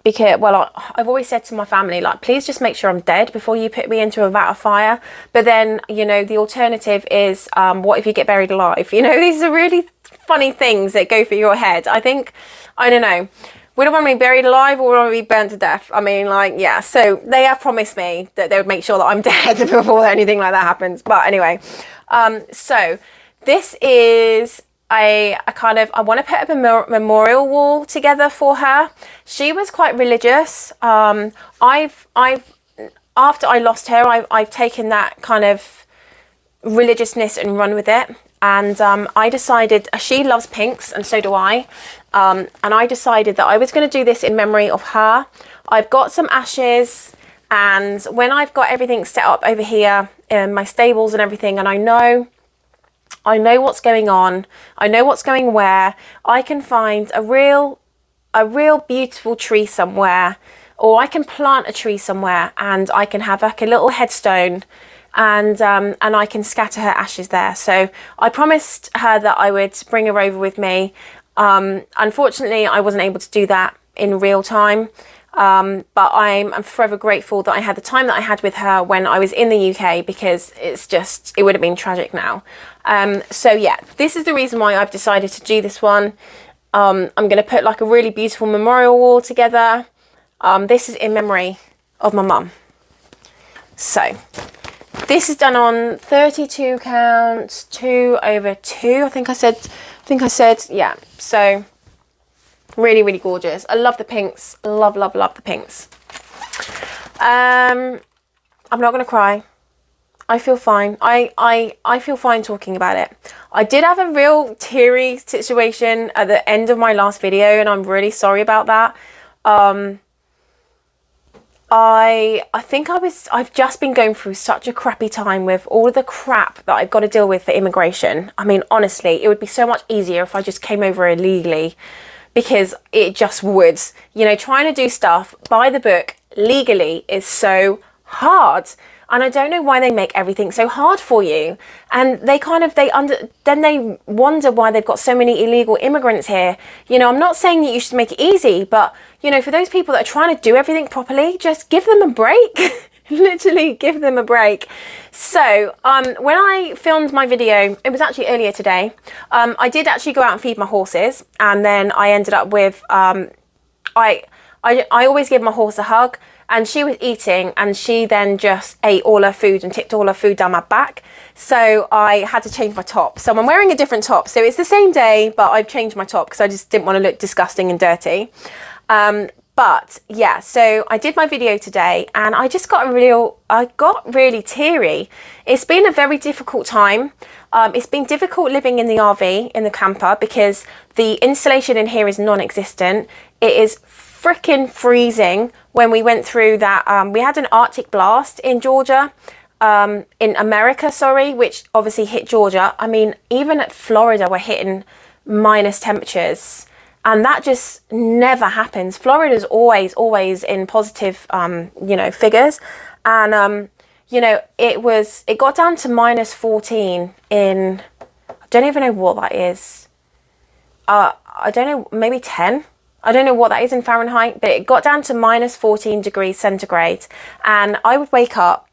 Because, well, I've always said to my family, like, please just make sure I'm dead before you put me into a vat of fire. But then, you know, the alternative is, what if you get buried alive? You know, these are really funny things that go through your head. I think, I don't know, would I want to be buried alive or would I want to be burnt to death? I mean, like, yeah, so they have promised me that they would make sure that I'm dead before anything like that happens. But anyway, so this is I want to put up a memorial wall together for her. She was quite religious. After I lost her, I've taken that kind of religiousness and run with it. And I decided, she loves pinks and so do I. And I decided that I was going to do this in memory of her. I've got some ashes, and when I've got everything set up over here in my stables and everything, and I know what's going on, I know what's going where, I can find a real beautiful tree somewhere, or I can plant a tree somewhere and I can have like a little headstone, and I can scatter her ashes there. So I promised her that I would bring her over with me. Unfortunately, I wasn't able to do that in real time. But I'm forever grateful that I had the time that I had with her when I was in the UK, because it would have been tragic now. So yeah, this is the reason why I've decided to do this one. I'm going to put like a really beautiful memorial wall together. This is in memory of my mum. So this is done on 32 count, 2 over 2. I think I said, yeah. So really, really gorgeous. I love the pinks. Love the pinks. I'm not going to cry. I feel fine. I feel fine talking about it. I did have a real teary situation at the end of my last video, and I'm really sorry about that. I think I've just been going through such a crappy time with all of the crap that I've got to deal with for immigration. I mean, honestly, it would be so much easier if I just came over illegally, because it just would. You know, trying to do stuff by the book legally is so hard. And I don't know why they make everything so hard for you. And then they wonder why they've got so many illegal immigrants here. You know, I'm not saying that you should make it easy, but, you know, for those people that are trying to do everything properly, just give them a break. Literally give them a break. So when I filmed my video, it was actually earlier today, I did actually go out and feed my horses, and then I ended up with, I always give my horse a hug, and she was eating, and she then just ate all her food and tipped all her food down my back. So I had to change my top. So I'm wearing a different top. So it's the same day, but I've changed my top because I just didn't want to look disgusting and dirty. But yeah, so I did my video today, and I just got really teary. It's been a very difficult time. It's been difficult living in the RV, in the camper, because the insulation in here is non-existent. It is freaking freezing. When we went through that, we had an Arctic blast in Georgia, in America, sorry, which obviously hit Georgia. I mean, even at Florida, we're hitting minus temperatures. And that just never happens. Florida's always in positive, figures. And, it got down to minus 14 in, I don't even know what that is. I don't know, maybe 10. I don't know what that is in Fahrenheit, but it got down to minus 14 degrees centigrade. And I would wake up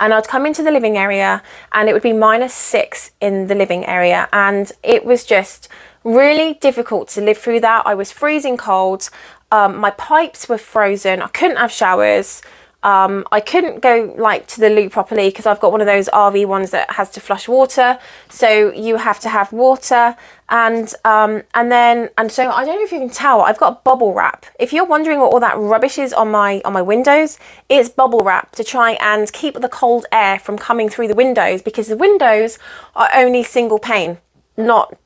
and I'd come into the living area and it would be minus 6 in the living area. And it was just really difficult to live through that. I was freezing cold. My pipes were frozen. I couldn't have showers. I couldn't go to the loo properly because I've got one of those RV ones that has to flush water. So you have to have water. And so I don't know if you can tell, I've got bubble wrap. If you're wondering what all that rubbish is on my windows, it's bubble wrap to try and keep the cold air from coming through the windows, because the windows are only single pane, not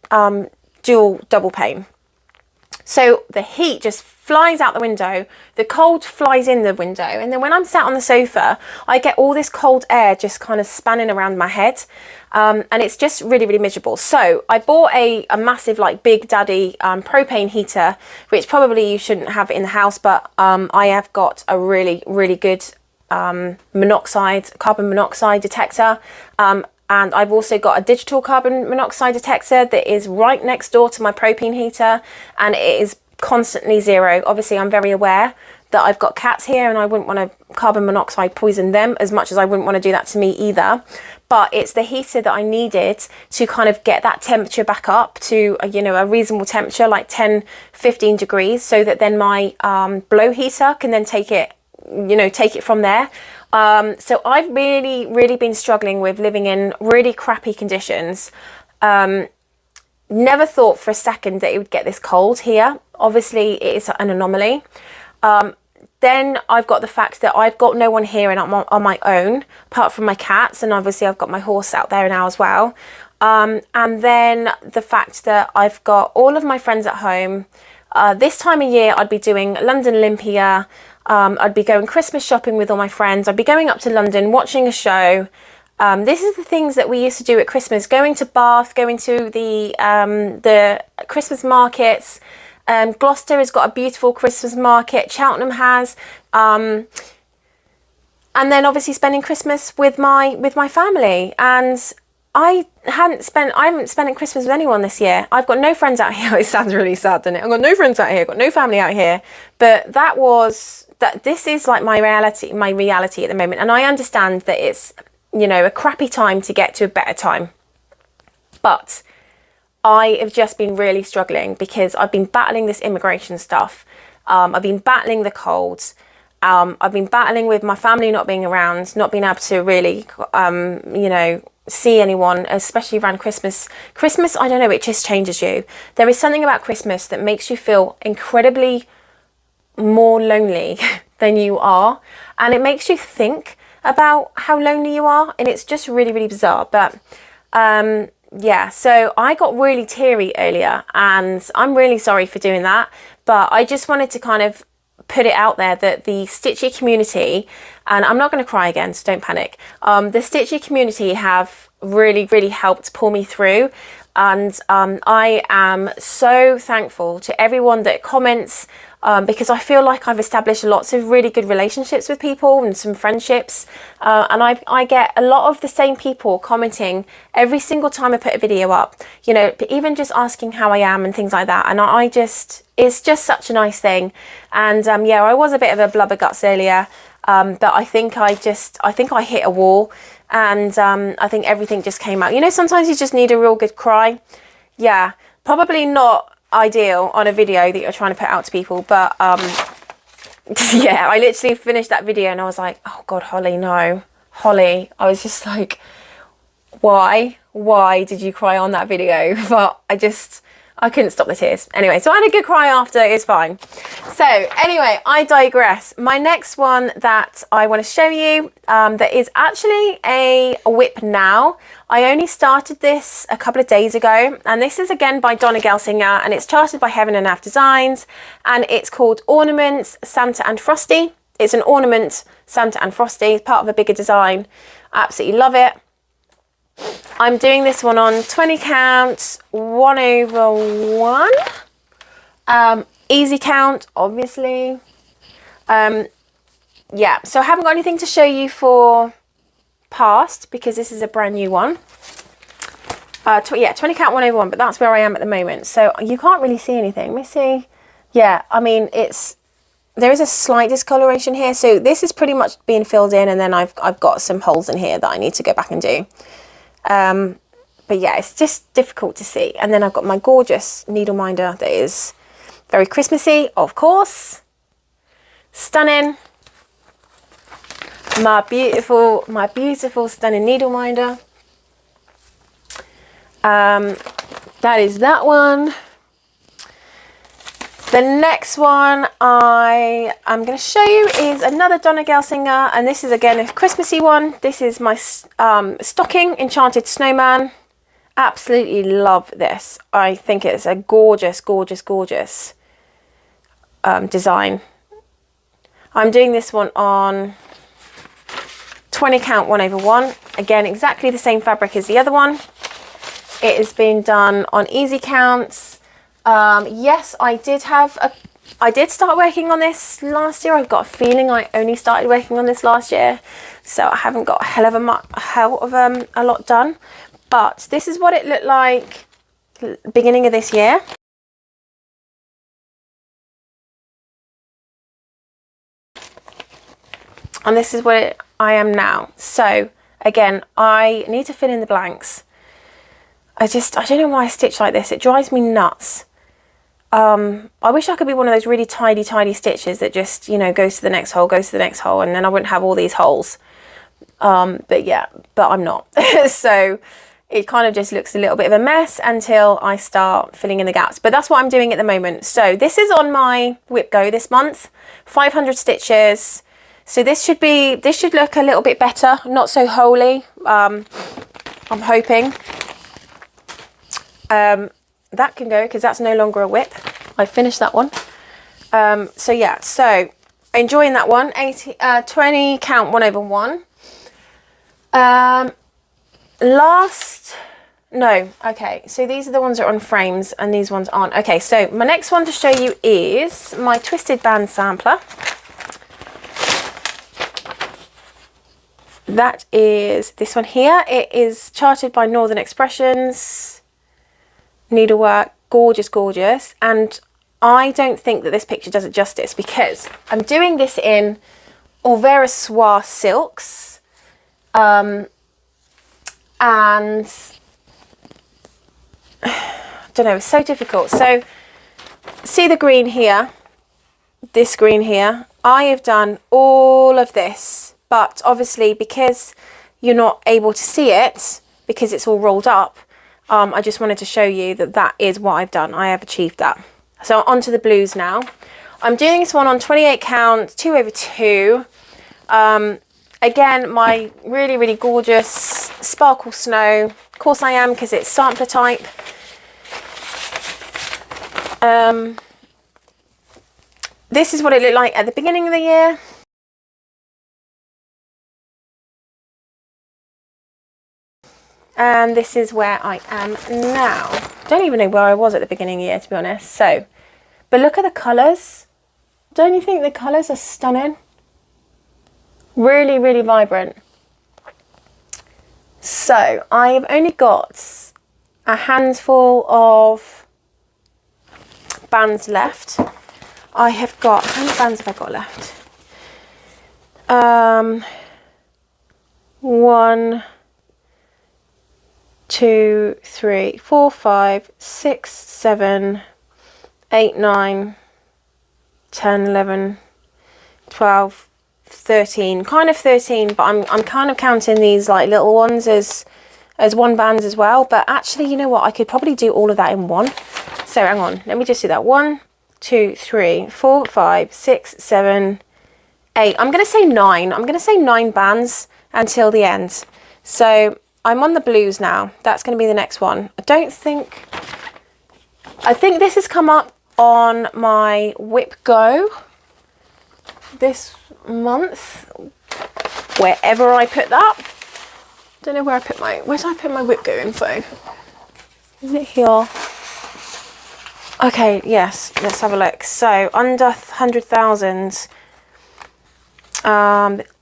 double pane. So the heat just flies out the window, the cold flies in the window, and then when I'm sat on the sofa, I get all this cold air just kind of spanning around my head, and it's just really, really miserable. So I bought a massive, like, Big Daddy propane heater, which probably you shouldn't have in the house, but I have got a really, really good carbon monoxide detector, and I've also got a digital carbon monoxide detector that is right next door to my propane heater, and it is constantly 0. Obviously, I'm very aware that I've got cats here and I wouldn't want to carbon monoxide poison them as much as I wouldn't want to do that to me either. But it's the heater that I needed to kind of get that temperature back up to a reasonable temperature, like 10-15 degrees, so that then my blow heater can then take it from there. So I've really, really been struggling with living in really crappy conditions. Never thought for a second that it would get this cold here. Obviously, it is an anomaly. Then I've got the fact that I've got no one here and I'm on my own, apart from my cats, and obviously I've got my horse out there now as well. And then the fact that I've got all of my friends at home. This time of year, I'd be doing London Olympia. I'd be going Christmas shopping with all my friends. I'd be going up to London, watching a show. This is the things that we used to do at Christmas, going to Bath, going to the Christmas markets. Gloucester has got a beautiful Christmas market. Cheltenham has. And then obviously spending Christmas with my family. And I haven't spent Christmas with anyone this year. I've got no friends out here. It sounds really sad, doesn't it? I've got no friends out here. I've got no family out here. But this is like my reality at the moment. And I understand that it's, a crappy time to get to a better time. But I have just been really struggling because I've been battling this immigration stuff. I've been battling the colds. I've been battling with my family not being around, not being able to really, see anyone, especially around Christmas. Christmas, I don't know, it just changes you. There is something about Christmas that makes you feel incredibly more lonely than you are. And it makes you think about how lonely you are. And it's just really, really bizarre. But yeah, so I got really teary earlier and I'm really sorry for doing that. But I just wanted to kind of put it out there that the Stitchy community, and I'm not going to cry again, so don't panic. The Stitchy community have really, really helped pull me through. And I am so thankful to everyone that comments, because I feel like I've established lots of really good relationships with people and some friendships. And I get a lot of the same people commenting every single time I put a video up, even just asking how I am and things like that. And it's just such a nice thing. And yeah, I was a bit of a blubberguts earlier, but I think I hit a wall. And I think everything just came out. Sometimes you just need a real good cry. Yeah, probably not ideal on a video that you're trying to put out to people. But yeah, I literally finished that video and I was like, oh God, Holly, no. Holly, I was just like, why? Why did you cry on that video? But I couldn't stop the tears. Anyway, so I had a good cry after, it's fine. So anyway, I digress. My next one that I want to show you, that is actually a whip now. I only started this a couple of days ago, and this is again by Donna Gelsinger, and it's charted by Heaven and Nav Designs, and it's called Ornaments Santa and Frosty. It's an ornament Santa and Frosty, it's part of a bigger design. I absolutely love it. I'm doing this one on 20 count, 1/1. Easy count, obviously. Yeah, so I haven't got anything to show you for past because this is a brand new one. Yeah, 20 count, 1/1, but that's where I am at the moment. So you can't really see anything. Let me see. Yeah, I mean, there is a slight discoloration here. So this is pretty much being filled in, and then I've got some holes in here that I need to go back and do. But yeah, it's just difficult to see. And then I've got my gorgeous needle minder that is very Christmassy, of course. Stunning. My beautiful stunning needle minder. That is that one. The next one I'm going to show you is another Donna Gelsinger, and this is again a Christmassy one. This is my stocking enchanted snowman. Absolutely love this. I think it's a gorgeous, gorgeous, gorgeous design. I'm doing this one on 20 count 1/1. Again, exactly the same fabric as the other one. It has been done on easy counts. Yes, I did start working on this last year. I've got a feeling I only started working on this last year, so I haven't got a hell of a lot done. But this is what it looked like beginning of this year. And this is what I am now. So again, I need to fill in the blanks. I don't know why I stitch like this. It drives me nuts. I wish I could be one of those really tidy stitches that just, you know, goes to the next hole, goes to the next hole, and then I wouldn't have all these holes. But I'm not. So it kind of just looks a little bit of a mess until I start filling in the gaps. But that's what I'm doing at the moment. So this is on my Whip Go this month, 500 stitches. So this should look a little bit better, not so holy. I'm hoping. That can go because that's no longer a whip. I finished that one. So yeah, so enjoying that one. 20 count 1/1. Okay, so these are the ones that are on frames and these ones aren't. Okay, so my next one to show you is my twisted band sampler. That is this one here. It is charted by Northern Expressions. Needlework, gorgeous. And I don't think that this picture does it justice because I'm doing this in Orvera Soie silks. And I don't know, it's so difficult. So see the green here, this green here. I have done all of this, but obviously because you're not able to see it because it's all rolled up, I just wanted to show you that that is what I've done. I have achieved that. So onto the blues now. I'm doing this one on 28 count 2/2. Again, my really gorgeous sparkle snow. Of course I am, because it's sampler type. This is what it looked like at the beginning of the year. And this is where I am now. Don't even know where I was at the beginning of the year, to be honest. So, but look at the colours. Don't you think the colours are stunning? Really vibrant. So I've only got a handful of bands left. I have got, how many bands have I got left? 1, 2, 3, 4, 5, 6, 7, 8, 9, 10, 11, 12, 13, kind of 13, but I'm kind of counting these like little ones as one band as well. But actually, you know what, I could probably do all of that in one. So hang on, let me just do that. 1, 2, 3, 4, 5, 6, 7, 8. I'm gonna say 9. I'm gonna say 9 bands until the end. So I'm on the blues now. That's gonna be the next one. I think this has come up on my Whip Go this month, wherever I put that. Don't know where did I put my Whip Go info? Is it here? Okay, yes, let's have a look. So under 100,000,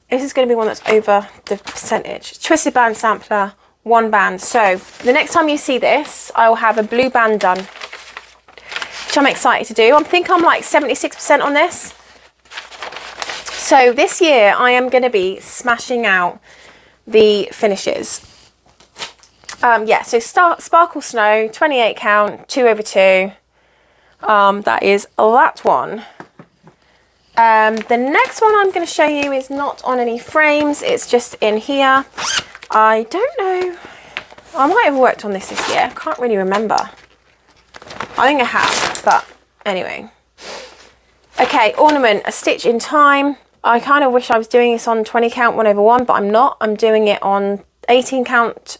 this is going to be one that's over the percentage. Twisted band sampler, 1 band. So the next time you see this, I will have a blue band done, which I'm excited to do. I think I'm like 76% on this. So this year I am going to be smashing out the finishes. Yeah, so Sparkle Snow, 28 count, 2/2. That is that one. The next one I'm going to show you is not on any frames. It's just in here. I don't know. I might have worked on this year. I can't really remember. I think I have, but anyway. Okay, ornament, A Stitch in Time. I kind of wish I was doing this on 20 count 1/1, but I'm not. I'm doing it on 18 count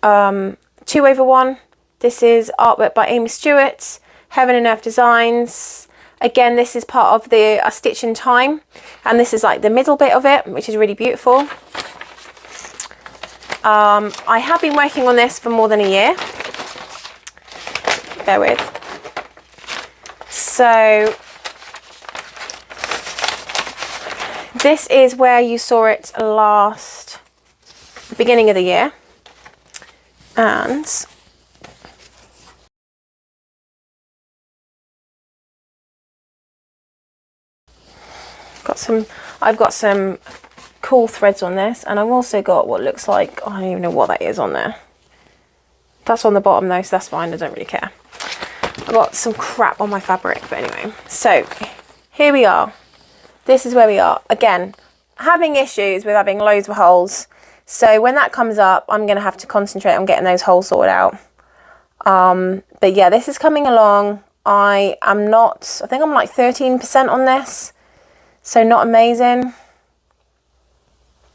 2/1. This is artwork by Amy Stewart, Heaven and Earth Designs. Again, this is part of the Stitch in Time, and this is like the middle bit of it, which is really beautiful. I have been working on this for more than a year. Bear with. So this is where you saw it last, the beginning of the year, and I've got some cool threads on this, and I've also got what looks like, I don't even know what that is on there. That's on the bottom though, so that's fine, I don't really care. I've got some crap on my fabric, but anyway. So here we are. This is where we are. Again, having issues with having loads of holes. So when that comes up, I'm going to have to concentrate on getting those holes sorted out. But yeah, this is coming along. I think I'm like 13% on this. So not amazing.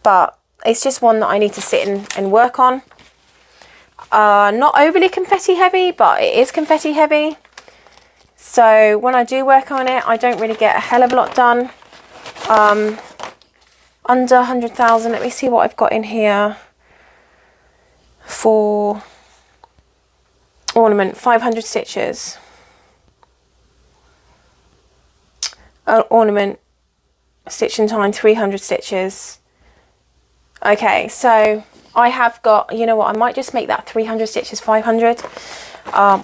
But it's just one that I need to sit and work on. Not overly confetti heavy, but it is confetti heavy. So when I do work on it, I don't really get a hell of a lot done. Under 100,000. Let me see what I've got in here for ornament. 500 stitches. Ornament, Stitch in Time, 300 stitches. Okay, so I have got, you know what, I might just make that 300 stitches 500.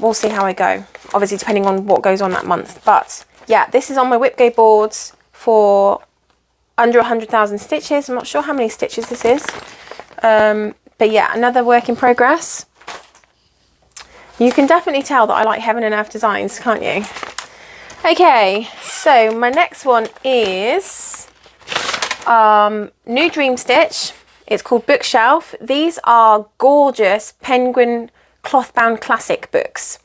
We'll see how I go, obviously depending on what goes on that month. But yeah, this is on my Whipgate boards for under 100,000 stitches. I'm not sure how many stitches this is, but yeah, another work in progress. You can definitely tell that I like heaven and earth designs, can't you? Okay, so my next one is New Dream Stitch. It's called Bookshelf. These are gorgeous penguin cloth bound classic books,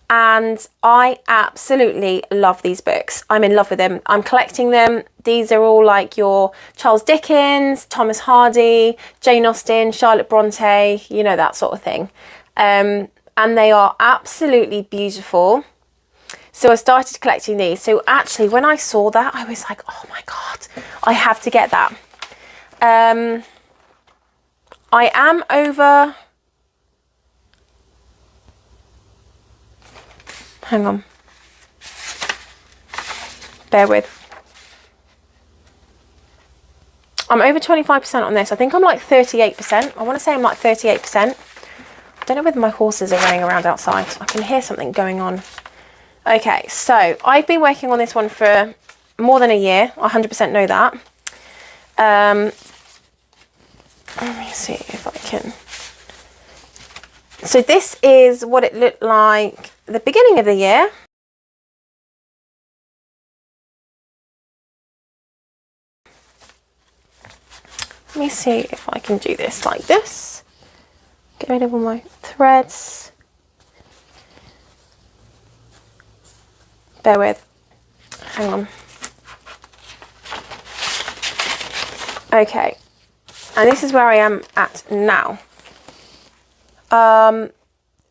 and I absolutely love these books. I'm in love with them. I'm collecting them. These are all like your Charles Dickens, Thomas Hardy, Jane Austen, Charlotte Bronte, you know, that sort of thing. And they are absolutely beautiful. So I started collecting these. So actually when I saw that, I was like, oh my God, I have to get that. I am over, hang on, bear with. I'm over 25% on this. I think I'm like 38%. I want to say I'm like 38%. I don't know whether my horses are running around outside. I can hear something going on. Okay, so I've been working on this one for more than a year. I 100% know that. Let me see if I can. So this is what it looked like at the beginning of the year. Let me see if I can do this like this. Get rid of all my threads. Bear with. Hang on. Okay. And this is where I am at now.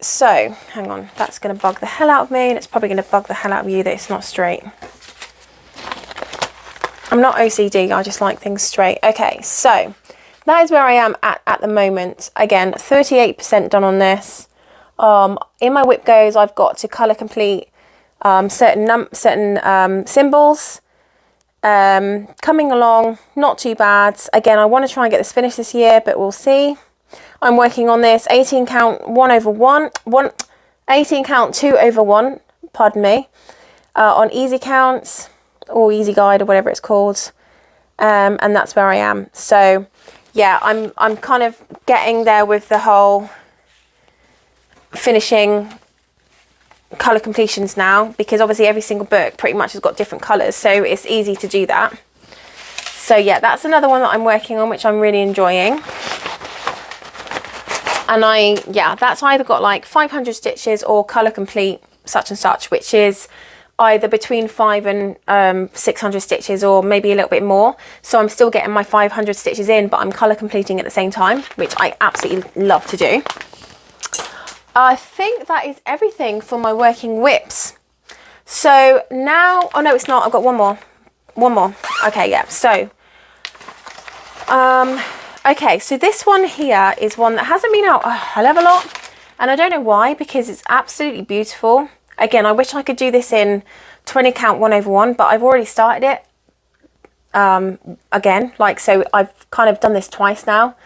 So, hang on. That's going to bug the hell out of me, and it's probably going to bug the hell out of you that it's not straight. I'm not OCD, I just like things straight. Okay, so that is where I am at the moment. Again, 38% done on this. In my whip goes, I've got to colour complete certain symbols. Coming along, not too bad. Again, I want to try and get this finished this year, but we'll see. I'm working on this 18 count 18 count 2 over 1, pardon me, on easy counts or easy guide or whatever it's called. And that's where I am. So yeah, I'm kind of getting there with the whole finishing colour completions now, because obviously every single book pretty much has got different colours, so it's easy to do that. So yeah, that's another one that I'm working on, which I'm really enjoying. And that's either got like 500 stitches or colour complete such and such, which is either between 500 and 600 stitches or maybe a little bit more. So I'm still getting my 500 stitches in, but I'm colour completing at the same time, which I absolutely love to do. I think that is everything for my working whips. So now, oh no, it's not. I've got one more. Okay, yeah. So, okay, so this one here is one that hasn't been out a hell of a lot, and I don't know why, because it's absolutely beautiful. Again, I wish I could do this in 20 count 1/1, but I've already started it again. Like, so I've kind of done this twice now,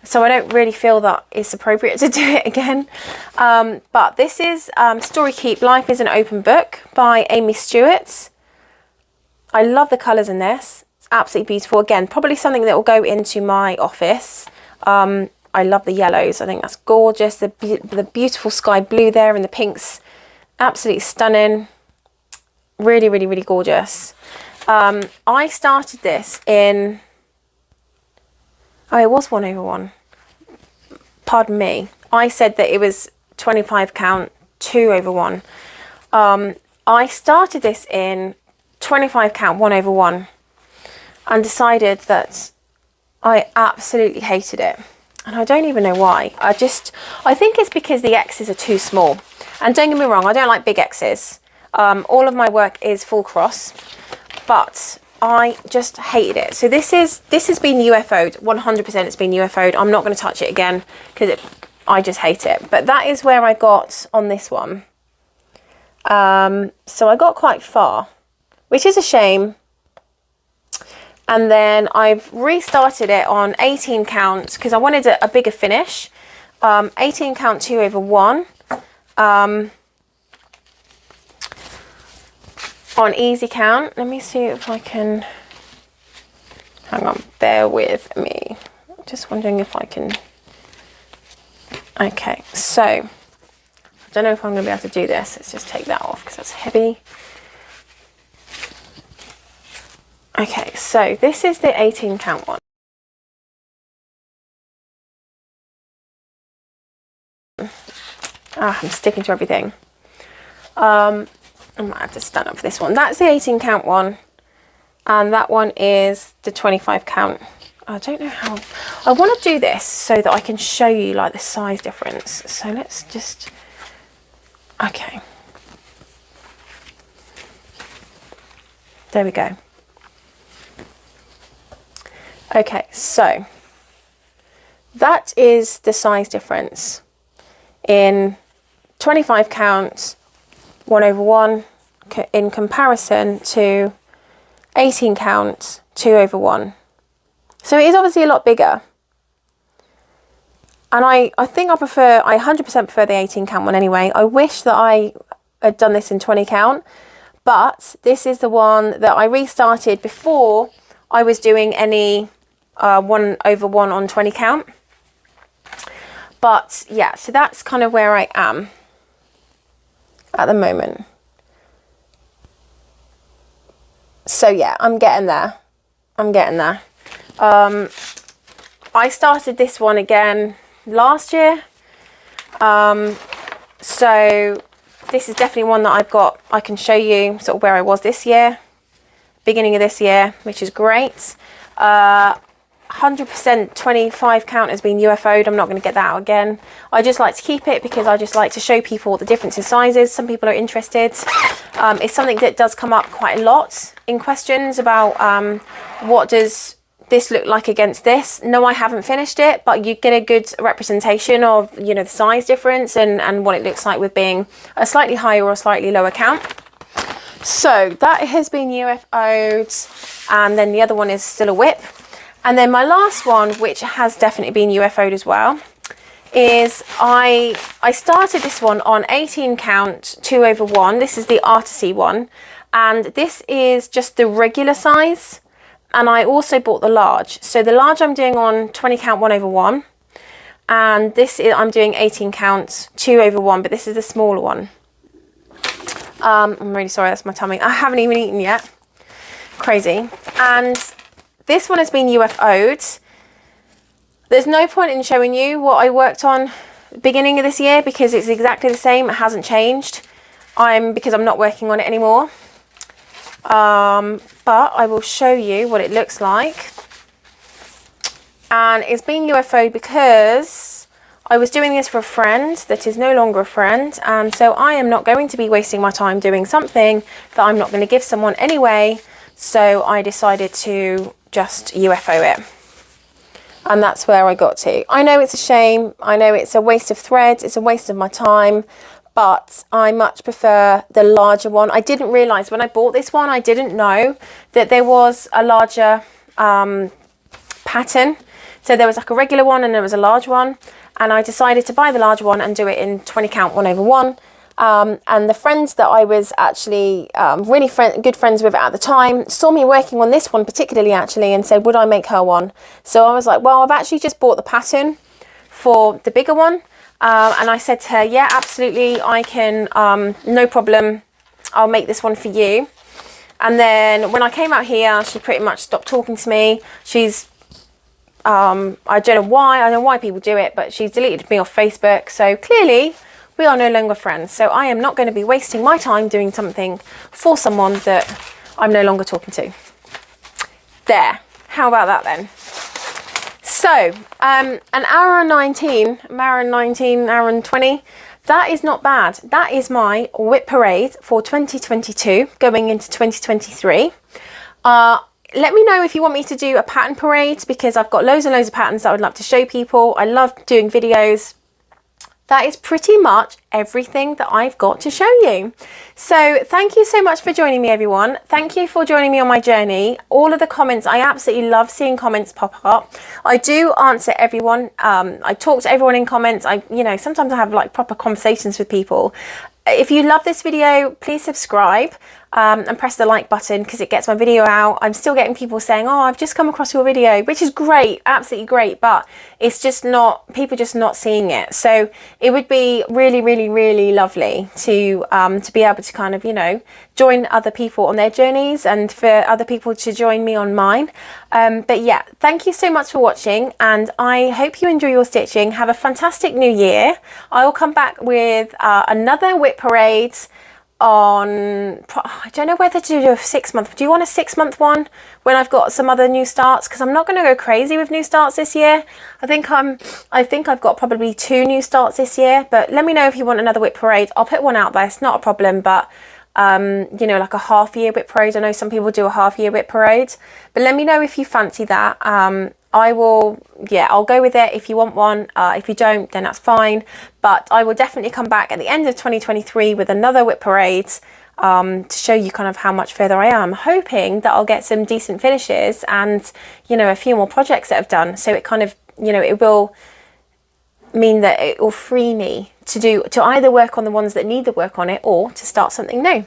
so I don't really feel that it's appropriate to do it again. But this is Story Keep Life is an Open Book by Amy Stewart. I love the colours in this. It's absolutely beautiful. Again, probably something that will go into my office. I love the yellows. I think that's gorgeous. The beautiful sky blue there and the pinks. Absolutely stunning. Really, really, really gorgeous. I started this in... Oh, it was 1/1. Pardon me. I said that it was 25 count 2/1. I started this in 25 count 1/1 and decided that I absolutely hated it. And I don't even know why. I think it's because the X's are too small. And don't get me wrong, I don't like big X's. All of my work is full cross, but I just hated it. So this has been UFO'd, 100% it's been UFO'd. I'm not going to touch it again because I just hate it. But that is where I got on this one. So I got quite far, which is a shame. And then I've restarted it on 18 count because I wanted a bigger finish. 18 count 2/1. On easy count. Let me see if I can... Hang on, bear with me. Just wondering if I can... Okay, so... I don't know if I'm going to be able to do this. Let's just take that off because that's heavy. Okay, so this is the 18 count one. I'm sticking to everything. I might have to stand up for this one. That's the 18 count one. And that one is the 25 count. I don't know how... I want to do this so that I can show you like the size difference. So let's just... Okay. There we go. Okay, so that is the size difference in 25 count 1/1 in comparison to 18 count 2/1. So it is obviously a lot bigger. And I think I 100% prefer the 18 count one anyway. I wish that I had done this in 20 count, but this is the one that I restarted before I was doing any 1/1 on 20 count. But yeah, so that's kind of where I am at the moment. So yeah, I'm getting there. I started this one again last year. So this is definitely one that I can show you sort of where I was this year, beginning of this year, which is great. 100% 25 count has been UFO'd. I'm not going to get that out again. I just like to keep it because I just like to show people the difference in sizes. Some people are interested. It's something that does come up quite a lot in questions about what does this look like against this. No, I haven't finished it, but you get a good representation of, you know, the size difference and what it looks like with being a slightly higher or a slightly lower count. So that has been UFO'd, and then the other one is still a whip. And then my last one, which has definitely been UFO'd as well, is I started this one on 18 count 2/1. This is the Artisy one, and this is just the regular size. And I also bought the large. So the large I'm doing on 20 count 1/1, and this is I'm doing 18 count 2/1, but this is the smaller one. I'm really sorry, that's my tummy. I haven't even eaten yet. Crazy. And this one has been UFO'd. There's no point in showing you what I worked on beginning of this year because it's exactly the same. It hasn't changed. Because I'm not working on it anymore. But I will show you what it looks like. And it's been UFO'd because I was doing this for a friend that is no longer a friend, and so I am not going to be wasting my time doing something that I'm not going to give someone anyway. So I decided to just UFO it. And that's where I got to. I know it's a shame. I know it's a waste of thread. It's a waste of my time. But I much prefer the larger one. I didn't realise when I bought this one, I didn't know that there was a larger pattern. So there was like a regular one and there was a large one. And I decided to buy the larger one and do it in 20 count 1/1. And the friends that I was actually really good friends with at the time saw me working on this one particularly actually and said, would I make her one? So I was like, well, I've actually just bought the pattern for the bigger one. And I said to her, yeah, absolutely, I can, no problem. I'll make this one for you. And then when I came out here, she pretty much stopped talking to me. She's, I don't know why people do it, but she's deleted me off Facebook. So clearly we are no longer friends. So I am not going to be wasting my time doing something for someone that I'm no longer talking to. There. How about that then? So, an hour and 19, hour and 20, that is not bad. That is my whip parade for 2022 going into 2023. Let me know if you want me to do a pattern parade, because I've got loads and loads of patterns that I would love to show people. I love doing videos. That is pretty much everything that I've got to show you. So thank you so much for joining me, everyone. Thank you for joining me on my journey. All of the comments, I absolutely love seeing comments pop up. I do answer everyone. I talk to everyone in comments. Sometimes I have like proper conversations with people. If you love this video, please subscribe and press the like button because it gets my video out. I'm still getting people saying, oh, I've just come across your video, which is great, absolutely great, but it's just not, people just not seeing it. So it would be really, really, really lovely to be able to kind of, join other people on their journeys and for other people to join me on mine. But yeah, thank you so much for watching, and I hope you enjoy your stitching. Have a fantastic new year. I will come back with another whip parade on, I don't know whether to do a 6 month. Do you want a 6 month one when I've got some other new starts? Because I'm not going to go crazy with new starts this year. I think I've got probably 2 new starts this year, but let me know if you want another whip parade. I'll put one out there. It's not a problem, but like a half year whip parade. I know some people do a half year whip parade, but let me know if you fancy that. I'll go with it if you want one. If you don't, then that's fine. But I will definitely come back at the end of 2023 with another whip parade to show you kind of how much further I am. Hoping that I'll get some decent finishes and, a few more projects that I've done. So it kind of, it will mean that it will free me to either work on the ones that need the work on it or to start something new.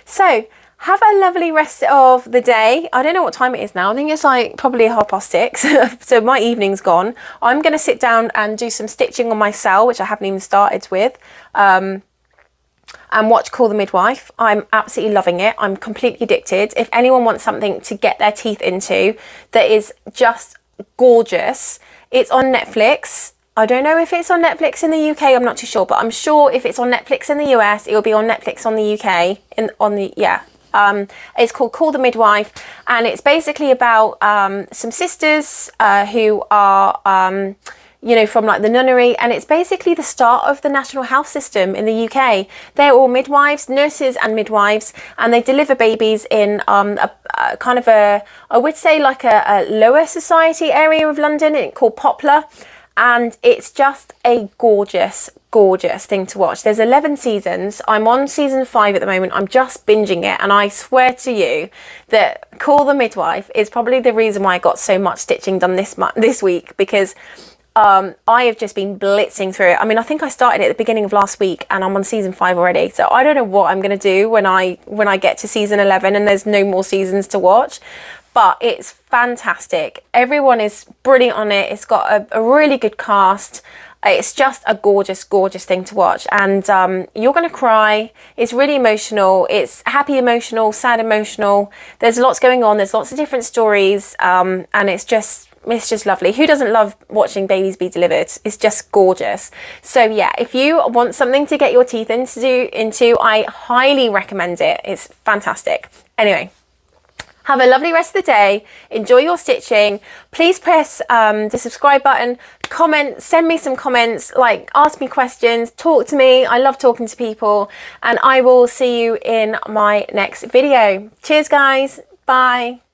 So have a lovely rest of the day. I don't know what time it is now. I think it's like probably 6:30. So my evening's gone. I'm going to sit down and do some stitching on my cell, which I haven't even started with, and watch Call the Midwife. I'm absolutely loving it. I'm completely addicted. If anyone wants something to get their teeth into that is just gorgeous, it's on Netflix. I don't know if it's on Netflix in the UK, I'm not too sure, but I'm sure if it's on Netflix in the US, it will be on Netflix on the UK. It's called Call the Midwife, and it's basically about some sisters who are, from like the nunnery, and it's basically the start of the national health system in the UK. They're all midwives, nurses and midwives, and they deliver babies in a kind of I would say like a lower society area of London called Poplar. And it's just a gorgeous, gorgeous thing to watch. There's 11 seasons. I'm on season 5 at the moment. I'm just binging it. And I swear to you that Call the Midwife is probably the reason why I got so much stitching done this week, because I have just been blitzing through it. I mean, I think I started at the beginning of last week and I'm on season 5 already. So I don't know what I'm going to do when I get to season 11 and there's no more seasons to watch. But it's fantastic. Everyone is brilliant on it. It's got a really good cast. It's just a gorgeous, gorgeous thing to watch. And you're going to cry. It's really emotional. It's happy emotional, sad emotional. There's lots going on. There's lots of different stories. And it's just lovely. Who doesn't love watching babies be delivered? It's just gorgeous. So yeah, if you want something to get your teeth into, I highly recommend it. It's fantastic. Anyway, Have a lovely rest of the day. Enjoy your stitching. Please press the subscribe button, comment, send me some comments, like ask me questions, talk to me. I love talking to people, and I will see you in my next video. Cheers guys. Bye.